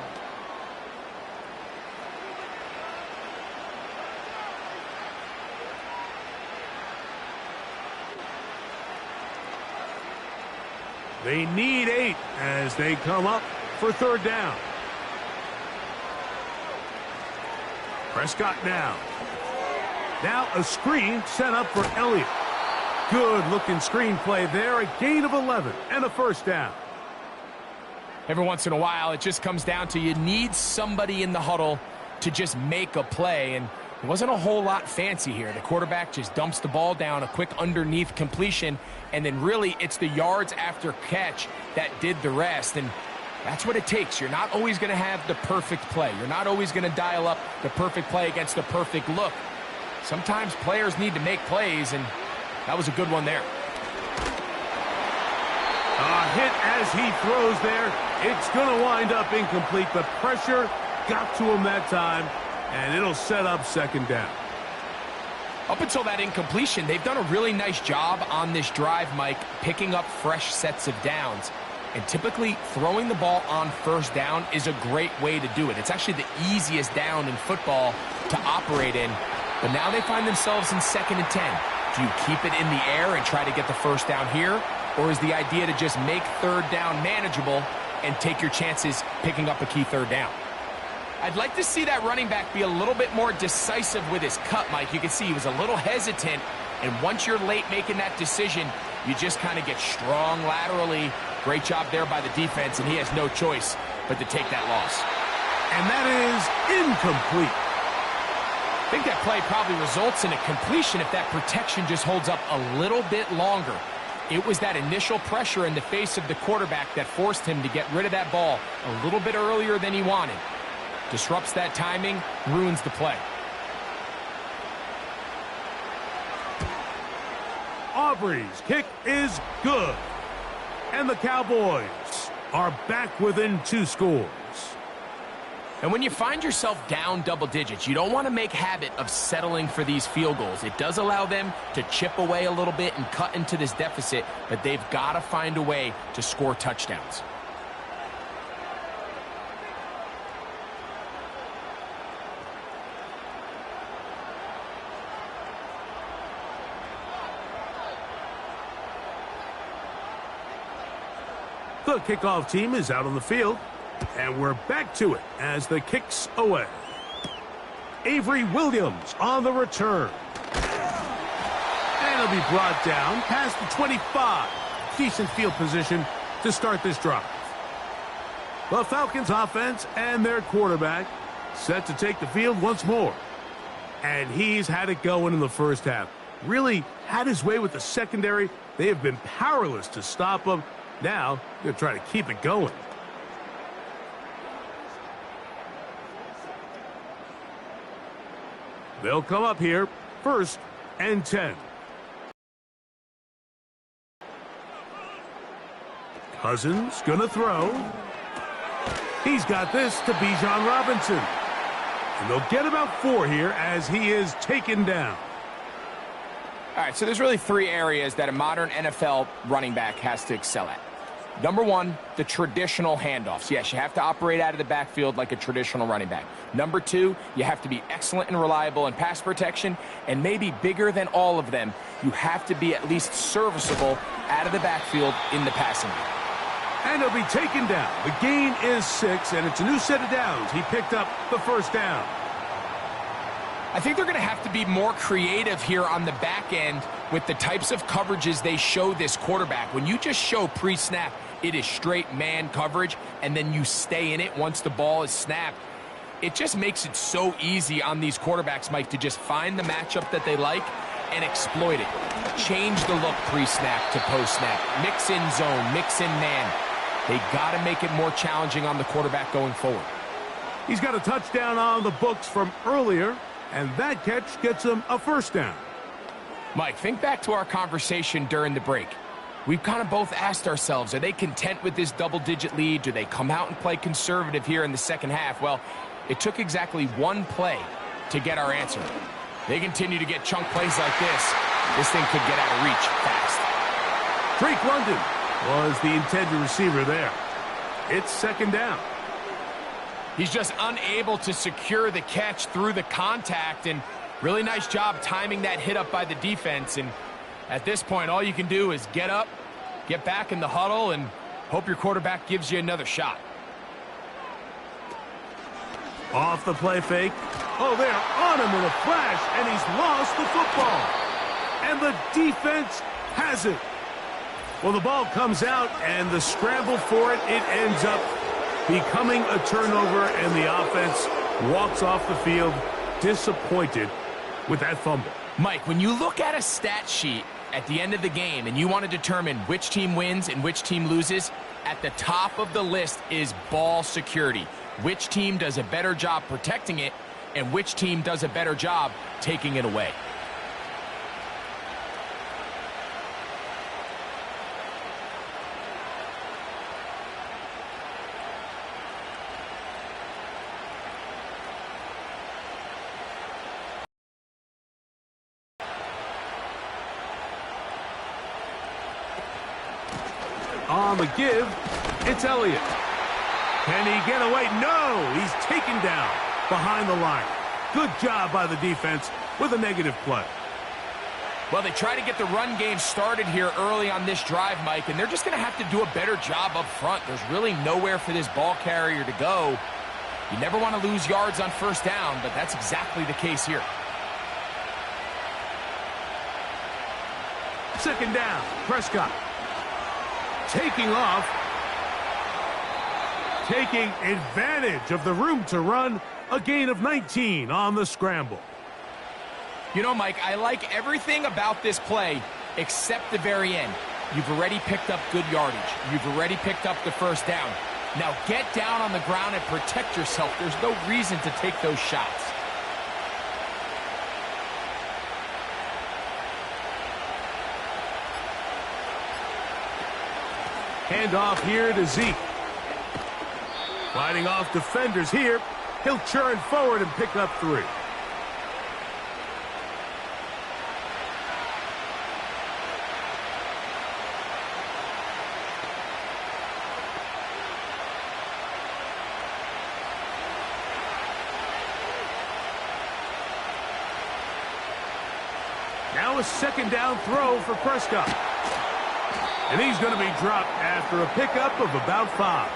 They need 8 as they come up for 3rd down. Prescott now. Now a screen set up for Elliott. Good-looking screen play there. A gain of 11 and a first down. Every once in a while, it just comes down to you need somebody in the huddle to just make a play, and it wasn't a whole lot fancy here. The quarterback just dumps the ball down, a quick underneath completion, and then really it's the yards after catch that did the rest, and that's what it takes. You're not always going to have the perfect play. You're not always going to dial up the perfect play against the perfect look. Sometimes players need to make plays, and that was a good one there. A hit as he throws there. It's going to wind up incomplete. The pressure got to him that time, and it'll set up 2nd down. Up until that incompletion, they've done a really nice job on this drive, Mike, picking up fresh sets of downs. And typically, throwing the ball on 1st down is a great way to do it. It's actually the easiest down in football to operate in. But now they find themselves in 2nd and 10. Do you keep it in the air and try to get the first down here? Or is the idea to just make 3rd down manageable and take your chances picking up a key 3rd down? I'd like to see that running back be a little bit more decisive with his cut, Mike. You can see he was a little hesitant, and once you're late making that decision, you just kind of get strong laterally. Great job there by the defense, and he has no choice but to take that loss. And that is incomplete. I think that play probably results in a completion if that protection just holds up a little bit longer. It was that initial pressure in the face of the quarterback that forced him to get rid of that ball a little bit earlier than he wanted. Disrupts that timing, ruins the play. Aubrey's kick is good. And the Cowboys are back within 2 scores. And when you find yourself down double digits, you don't want to make habit of settling for these field goals. It does allow them to chip away a little bit and cut into this deficit, but they've got to find a way to score touchdowns. The kickoff team is out on the field, and we're back to it as the kick's away. Avery Williams on the return. And he'll be brought down past the 25. Decent field position to start this drive. The Falcons offense and their quarterback set to take the field once more. And he's had it going in the first half. Really had his way with the secondary. They have been powerless to stop him. Now, they'll try to keep it going. They'll come up here, 1st and 10. Cousins gonna throw. He's got this to Bijan Robinson. And they'll get about 4 here as he is taken down. All right, so there's really 3 areas that a modern NFL running back has to excel at. Number 1, the traditional handoffs. Yes, you have to operate out of the backfield like a traditional running back. Number 2, you have to be excellent and reliable in pass protection. And maybe bigger than all of them, you have to be at least serviceable out of the backfield in the passing game. And he'll be taken down. The gain is 6, and it's a new set of downs. He picked up the 1st down. I think they're going to have to be more creative here on the back end with the types of coverages they show this quarterback. When you just show pre-snap, it is straight man coverage, and then you stay in it once the ball is snapped. It just makes it so easy on these quarterbacks, Mike, to just find the matchup that they like and exploit it. Change the look pre-snap to post-snap. Mix in zone, mix in man. They got to make it more challenging on the quarterback going forward. He's got a touchdown on the books from earlier, and that catch gets him a 1st down. Mike, think back to our conversation during the break. We've kind of both asked ourselves, are they content with this double-digit lead? Do they come out and play conservative here in the second half? Well, it took exactly 1 play to get our answer. They continue to get chunk plays like this. This thing could get out of reach fast. Drake London was the intended receiver there. It's 2nd down. He's just unable to secure the catch through the contact, and really nice job timing that hit up by the defense. And at this point, all you can do is get up, get back in the huddle, and hope your quarterback gives you another shot. Off the play fake. Oh, they're on him in a flash, and he's lost the football. And the defense has it. Well, the ball comes out, and the scramble for it, it ends up becoming a turnover, and the offense walks off the field disappointed with that fumble. Mike, when you look at a stat sheet at the end of the game and you want to determine which team wins and which team loses, at the top of the list is ball security. Which team does a better job protecting it, and which team does a better job taking it away. On the give, it's Elliott. Can he get away? No! He's taken down behind the line. Good job by the defense with a negative play. Well, they try to get the run game started here early on this drive, Mike, and they're just going to have to do a better job up front. There's really nowhere for this ball carrier to go. You never want to lose yards on 1st down, but that's exactly the case here. 2nd down, Prescott. Taking off. Taking advantage of the room to run. A gain of 19 on the scramble. You know, Mike, I like everything about this play except the very end. You've already picked up good yardage. You've already picked up the 1st down. Now get down on the ground and protect yourself. There's no reason to take those shots. Handoff here to Zeke. Fighting off defenders here. He'll churn forward and pick up 3. Now a 2nd down throw for Prescott. And he's going to be dropped after a pickup of about 5.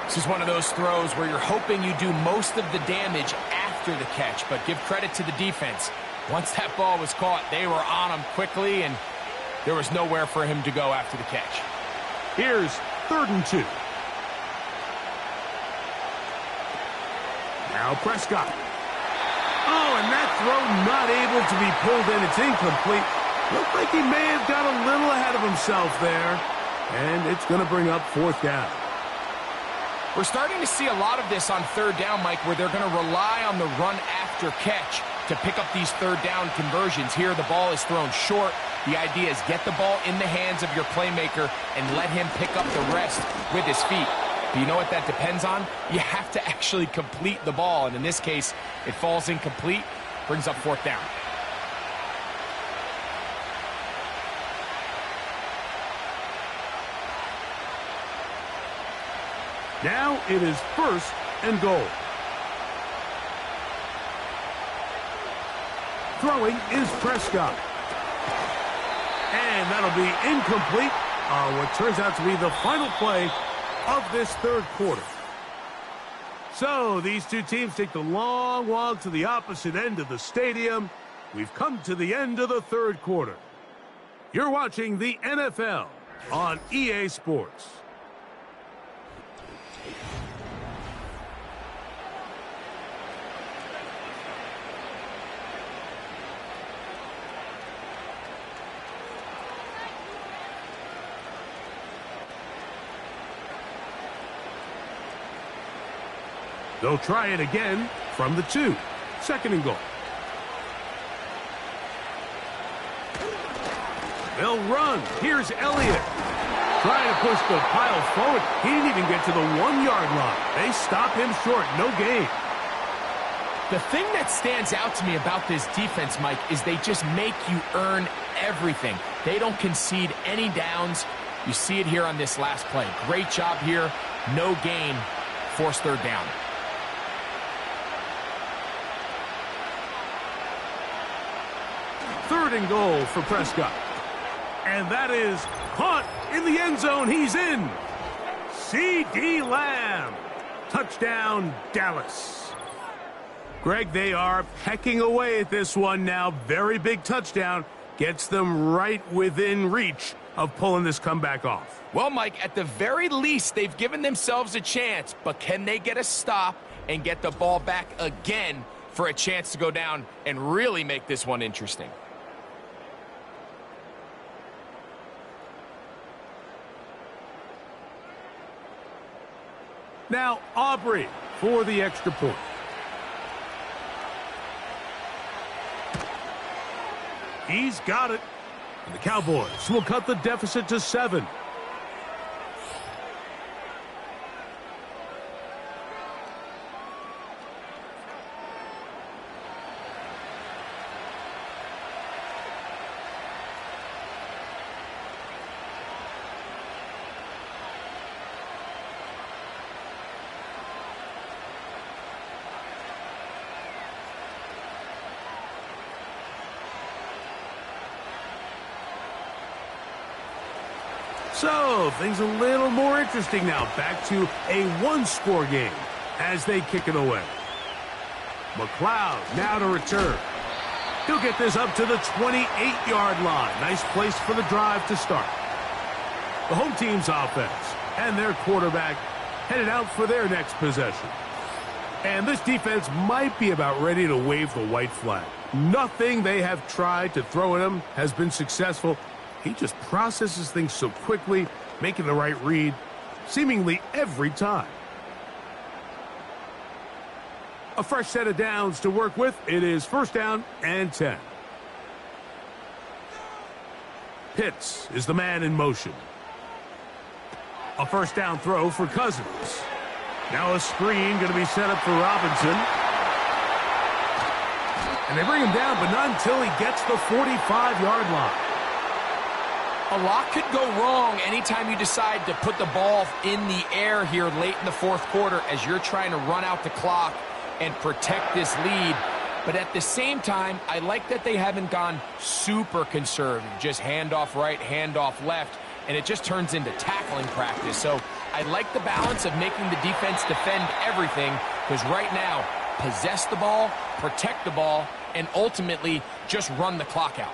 This is one of those throws where you're hoping you do most of the damage after the catch, but give credit to the defense. Once that ball was caught, they were on him quickly, and there was nowhere for him to go after the catch. Here's 3rd and 2. Now Prescott. Oh, and that throw not able to be pulled in. It's incomplete. Looked like he may have got a little ahead of himself there. And it's going to bring up 4th down. We're starting to see a lot of this on 3rd down, Mike, where they're going to rely on the run after catch to pick up these 3rd down conversions. Here, the ball is thrown short. The idea is get the ball in the hands of your playmaker and let him pick up the rest with his feet. But you know what that depends on? You have to actually complete the ball, and in this case, it falls incomplete, brings up 4th down. Now it is 1st and goal. Throwing is Prescott. And that'll be incomplete on what turns out to be the final play of this 3rd quarter. So these two teams take the long walk to the opposite end of the stadium. We've come to the end of the 3rd quarter. You're watching the NFL on EA Sports. They'll try it again from the 2. 2nd and goal. They'll run. Here's Elliott. Trying to push the pile forward. He didn't even get to the 1-yard line. They stop him short. No gain. The thing that stands out to me about this defense, Mike, is they just make you earn everything. They don't concede any downs. You see it here on this last play. Great job here. No gain. Forced 3rd down. Third and goal for Prescott. And that is caught in the end zone. He's in. C.D. Lamb. Touchdown, Dallas. Greg, they are pecking away at this one now. Very big touchdown. Gets them right within reach of pulling this comeback off. Well, Mike, at the very least, they've given themselves a chance, but can they get a stop and get the ball back again for a chance to go down and really make this one interesting? Now, Aubrey for the extra point. He's got it. And the Cowboys will cut the deficit to 7. So, things a little more interesting now. Back to a 1-score game as they kick it away. McLeod now to return. He'll get this up to the 28-yard line. Nice place for the drive to start. The home team's offense and their quarterback headed out for their next possession. And this defense might be about ready to wave the white flag. Nothing they have tried to throw at him has been successful. He just processes things so quickly, making the right read, seemingly every time. A fresh set of downs to work with. It is 1st down and 10. Pitts is the man in motion. A 1st down throw for Cousins. Now a screen going to be set up for Robinson. And they bring him down, but not until he gets the 45-yard line. A lot could go wrong anytime you decide to put the ball in the air here late in the 4th quarter as you're trying to run out the clock and protect this lead. But at the same time, I like that they haven't gone super conservative, just handoff right, handoff left, and it just turns into tackling practice. So I like the balance of making the defense defend everything, because right now, possess the ball, protect the ball, and ultimately just run the clock out.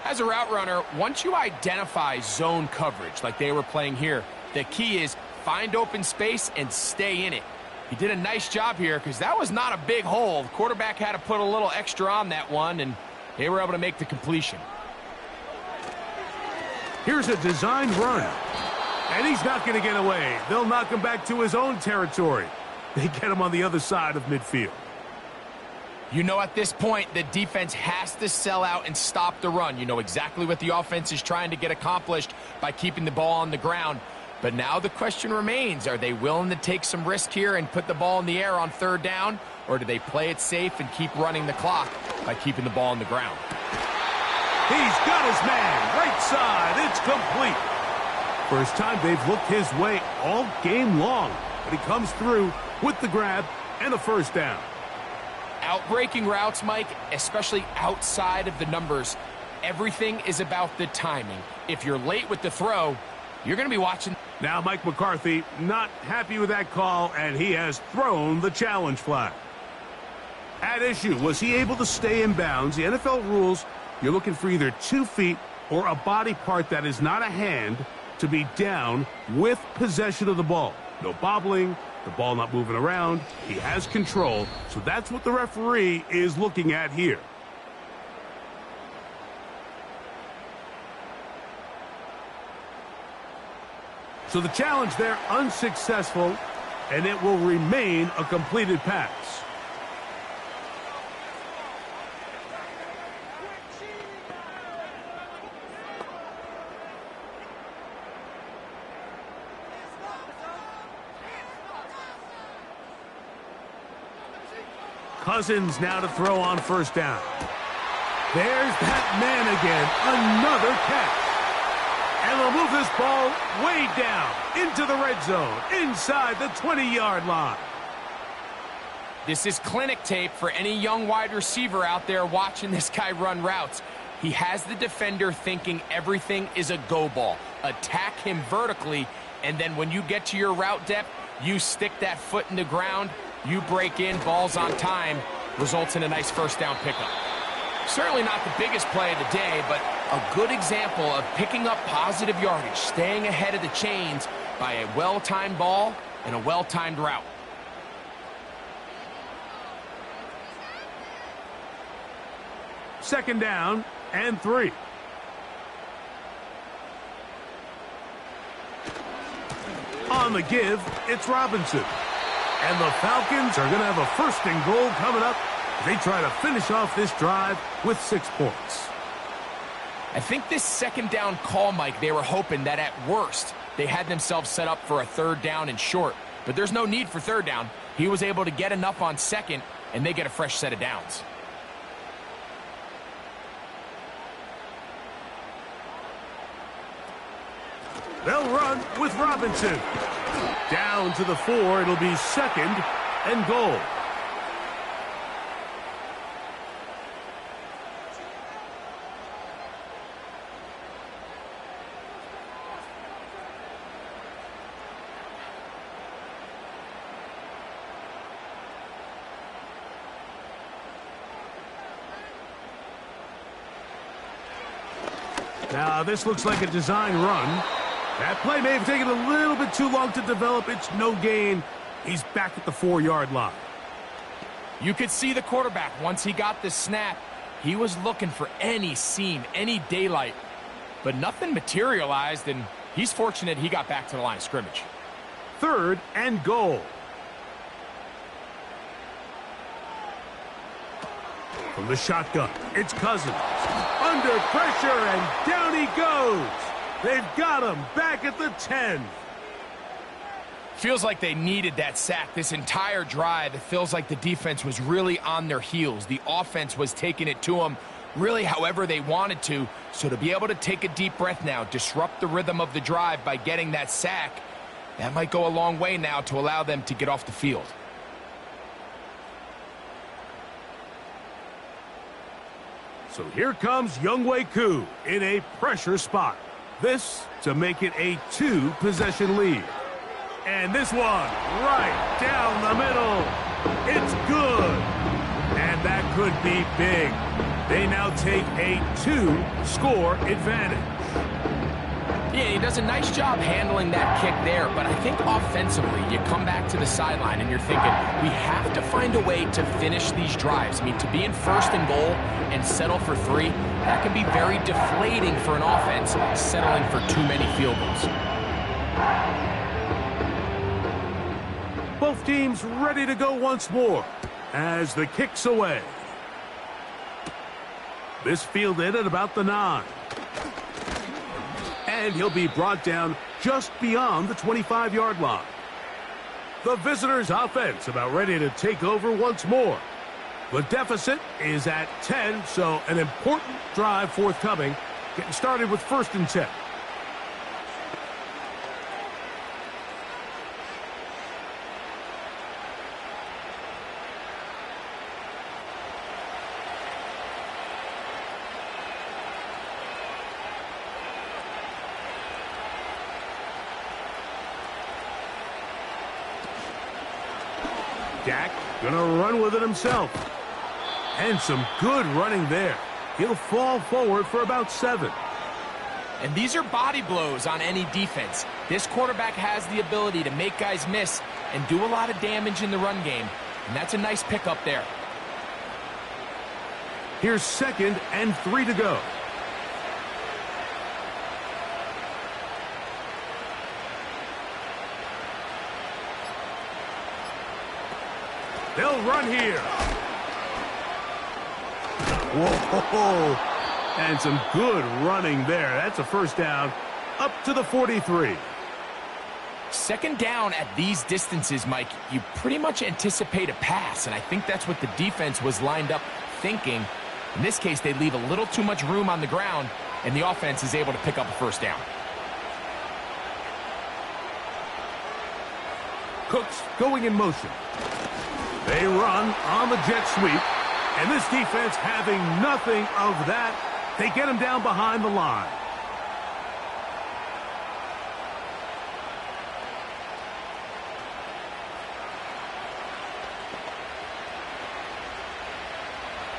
As a route runner, once you identify zone coverage like they were playing here, the key is find open space and stay in it. He did a nice job here because that was not a big hole. The quarterback had to put a little extra on that one, and they were able to make the completion. Here's a design run, and he's not going to get away. They'll knock him back to his own territory. They get him on the other side of midfield. You know, at this point, the defense has to sell out and stop the run. You know exactly what the offense is trying to get accomplished by keeping the ball on the ground. But now the question remains, are they willing to take some risk here and put the ball in the air on third down, or do they play it safe and keep running the clock by keeping the ball on the ground? He's got his man, right side, it's complete. First time they've looked his way all game long, but he comes through with the grab and a first down. Outbreaking routes, Mike, especially outside of the numbers, everything is about the timing. If you're late with the throw, you're going to be watching. Now Mike McCarthy not happy with that call, and he has thrown the challenge flag. At issue, was he able to stay in bounds? The NFL rules, you're looking for either 2 feet or a body part that is not a hand to be down with possession of the ball. No bobbling, the ball not moving around. He has control, so that's what the referee is looking at here. So the challenge there unsuccessful, and it will remain a completed pass. Cousins now to throw on first down. There's that man again, another catch. And they'll move this ball way down into the red zone, inside the 20-yard line. This is clinic tape for any young wide receiver out there watching this guy run routes. He has the defender thinking everything is a go ball. Attack him vertically, and then when you get to your route depth, you stick that foot in the ground, you break in, balls on time, results in a nice first down pickup. Certainly not the biggest play of the day, but a good example of picking up positive yardage, staying ahead of the chains by a well-timed ball and a well-timed route. Second down and 3. On the give, it's Robinson. And the Falcons are going to have a first and goal coming up. They try to finish off this drive with 6 points. I think this second down call, Mike, they were hoping that at worst they had themselves set up for a third down and short. But there's no need for third down. He was able to get enough on second, and they get a fresh set of downs. They'll run with Robinson. Down to the 4, it'll be second and goal. Now, this looks like a design run. That play may have taken a little bit too long to develop. It's no gain. He's back at the 4-yard line. You could see the quarterback, once he got the snap, he was looking for any seam, any daylight. But nothing materialized, and he's fortunate he got back to the line of scrimmage. Third and goal. From the shotgun, it's Cousins. Under pressure, and down he goes. They've got him back at the 10. Feels like they needed that sack this entire drive. It feels like the defense was really on their heels. The offense was taking it to them really however they wanted to. So to be able to take a deep breath now, disrupt the rhythm of the drive by getting that sack, that might go a long way now to allow them to get off the field. So here comes Younghoe Koo in a pressure spot. This to make it a 2-possession lead. And this one right down the middle. It's good. And that could be big. They now take a 2-score advantage. Yeah, he does a nice job handling that kick there, but I think offensively, you come back to the sideline and you're thinking, we have to find a way to finish these drives. I mean, to be in first and goal and settle for 3, that can be very deflating for an offense settling for too many field goals. Both teams ready to go once more as the kick's away. This fielded at about the 9. And he'll be brought down just beyond the 25-yard line. The visitors' offense about ready to take over once more. The deficit is at 10, so an important drive forthcoming. Getting started with 1st and 10. Dak gonna run with it himself. And some good running there. He'll fall forward for about 7. And these are body blows on any defense. This quarterback has the ability to make guys miss and do a lot of damage in the run game. And that's a nice pickup there. Here's 2nd and 3 to go. They'll run here. Whoa. And some good running there. That's a 1st down up to the 43. 2nd down at these distances, Mike, you pretty much anticipate a pass, and I think that's what the defense was lined up thinking. In this case, they leave a little too much room on the ground, and the offense is able to pick up a 1st down. Cooks going in motion. They run on the jet sweep, and this defense having nothing of that. They get him down behind the line.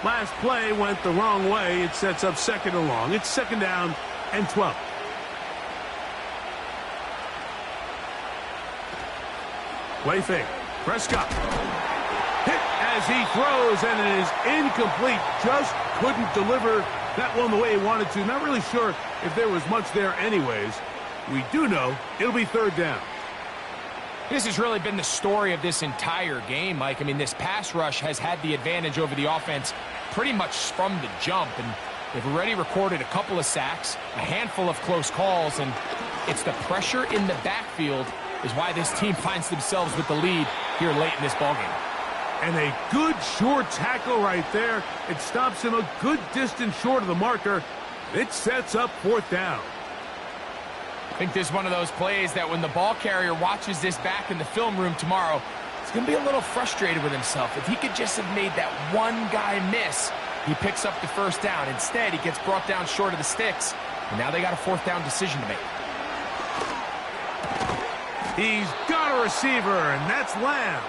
Last play went the wrong way. It sets up 2nd and long. It's 2nd down and 12. Play fake. Prescott. Hit as he throws, and it is incomplete. Just couldn't deliver that one the way he wanted to. Not really sure if there was much there anyways. We do know it'll be 3rd down. This has really been the story of this entire game, Mike. I mean, this pass rush has had the advantage over the offense pretty much from the jump, and they've already recorded a couple of sacks, a handful of close calls, and it's the pressure in the backfield is why this team finds themselves with the lead here late in this ballgame. And a good short tackle right there. It stops him a good distance short of the marker. It sets up 4th down. I think this is one of those plays that when the ball carrier watches this back in the film room tomorrow, he's going to be a little frustrated with himself. If he could just have made that one guy miss, he picks up the 1st down. Instead, he gets brought down short of the sticks, and now they got a 4th down decision to make. He's got a receiver, and that's Lamb.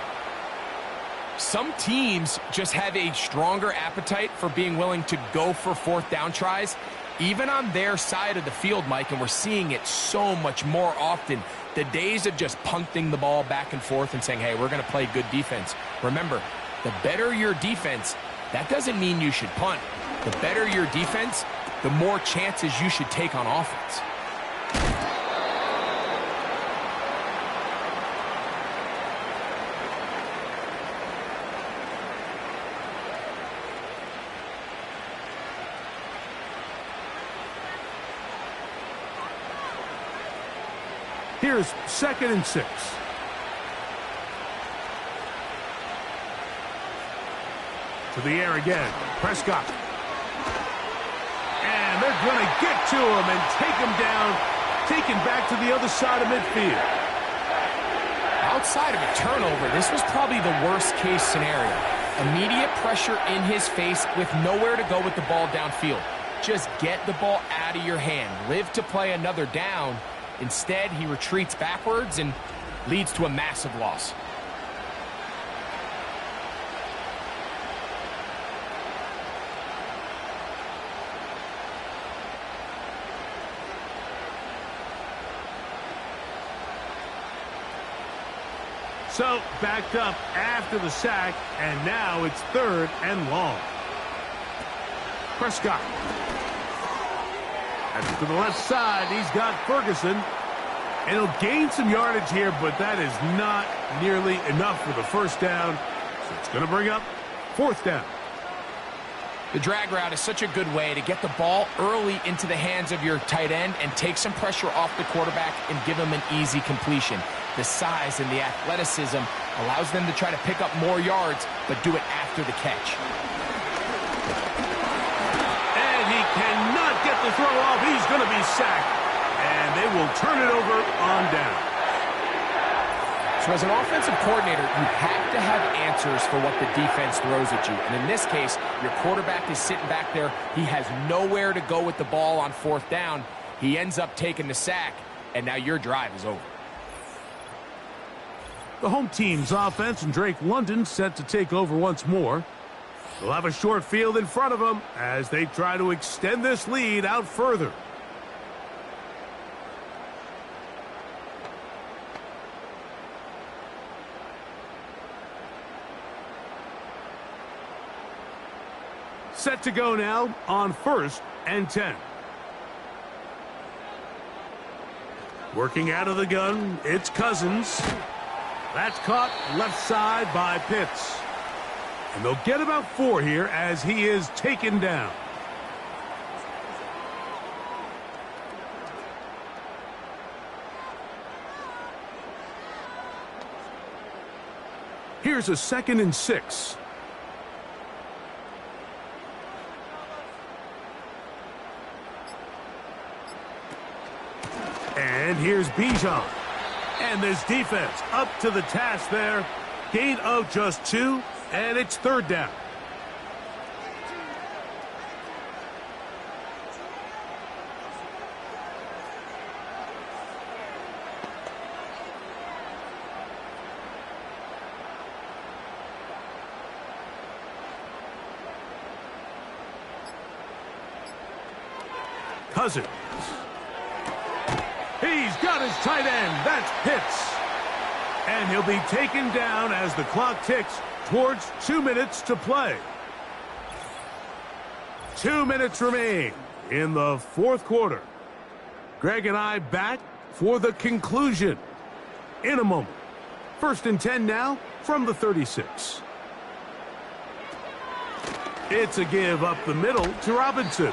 Some teams just have a stronger appetite for being willing to go for 4th down tries, even on their side of the field, Mike, and we're seeing it so much more often. The days of just punting the ball back and forth and saying, hey, we're going to play good defense. Remember, the better your defense, that doesn't mean you should punt. The better your defense, the more chances you should take on offense. Here's 2nd and 6. To the air again. Prescott. And they're going to get to him and take him down. Taken back to the other side of midfield. Outside of a turnover, this was probably the worst case scenario. Immediate pressure in his face with nowhere to go with the ball downfield. Just get the ball out of your hand. Live to play another down. Instead, he retreats backwards and leads to a massive loss. So, backed up after the sack, and now it's 3rd and long. Prescott. And to the left side, he's got Ferguson. And he'll gain some yardage here, but that is not nearly enough for the first down. So it's going to bring up 4th down. The drag route is such a good way to get the ball early into the hands of your tight end and take some pressure off the quarterback and give him an easy completion. The size and the athleticism allows them to try to pick up more yards, but do it after the catch. And he cannot get the throw off. He's going to be sacked. And they will turn it over on down. So as an offensive coordinator, you have to have answers for what the defense throws at you. And in this case, your quarterback is sitting back there. He has nowhere to go with the ball on 4th down. He ends up taking the sack, and now your drive is over. The home team's offense and Drake London set to take over once more. They'll have a short field in front of them as they try to extend this lead out further. Set to go now on 1st and 10. Working out of the gun, it's Cousins. That's caught left side by Pitts. And they'll get about 4 here as he is taken down. Here's a 2nd and 6. And here's Bijan. And this defense up to the task there. Gain of just 2, and it's 3rd down. Cousins. He's got his tight end. That's Pitts. And he'll be taken down as the clock ticks towards 2 minutes to play. 2 minutes remain in the 4th quarter. Greg and I back for the conclusion in a moment. 1st and 10 now from the 36. It's a give up the middle to Robinson.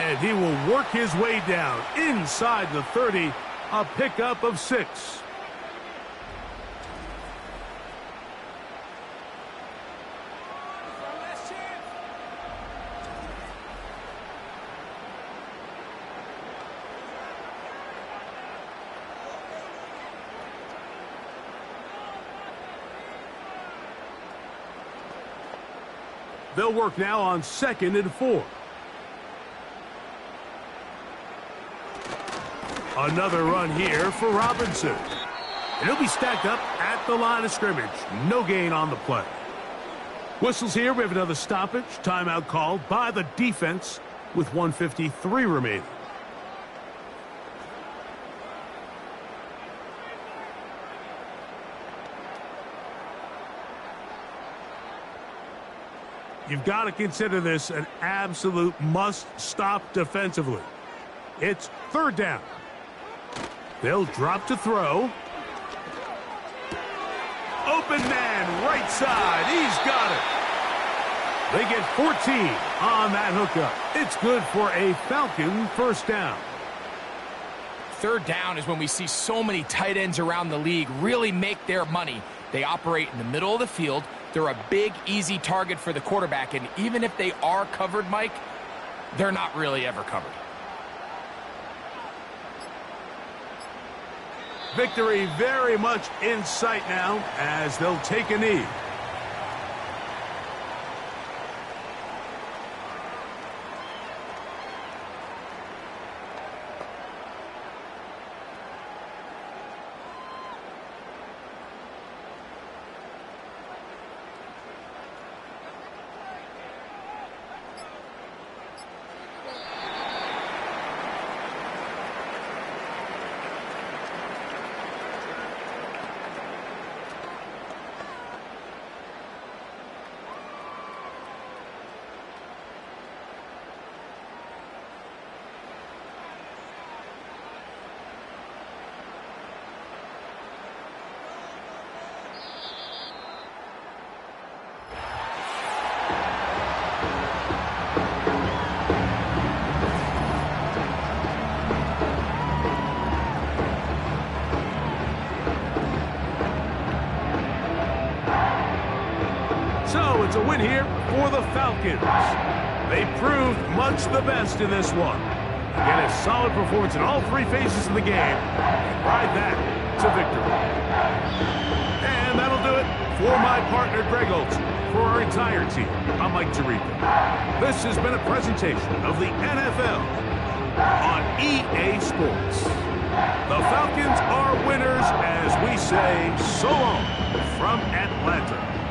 And he will work his way down inside the 30, a pickup of 6. They'll work now on 2nd and 4. Another run here for Robinson. And he'll be stacked up at the line of scrimmage. No gain on the play. Whistles here. We have another stoppage. Timeout called by the defense with 1:53 remaining. You've got to consider this an absolute must-stop defensively. It's 3rd down. They'll drop to throw. Open man, right side. He's got it. They get 14 on that hookup. It's good for a Falcon 1st down. 3rd down is when we see so many tight ends around the league really make their money. They operate in the middle of the field. They're a big, easy target for the quarterback. And even if they are covered, Mike, they're not really ever covered. Victory very much in sight now as they'll take a knee. So it's a win here for the Falcons. They proved much the best in this one. Again, a solid performance in all three phases of the game. And ride that to victory. And that'll do it for my partner, Greg Olson. For our entire team, I'm Mike Tirico. This has been a presentation of the NFL on EA Sports. The Falcons are winners as we say so long from Atlanta.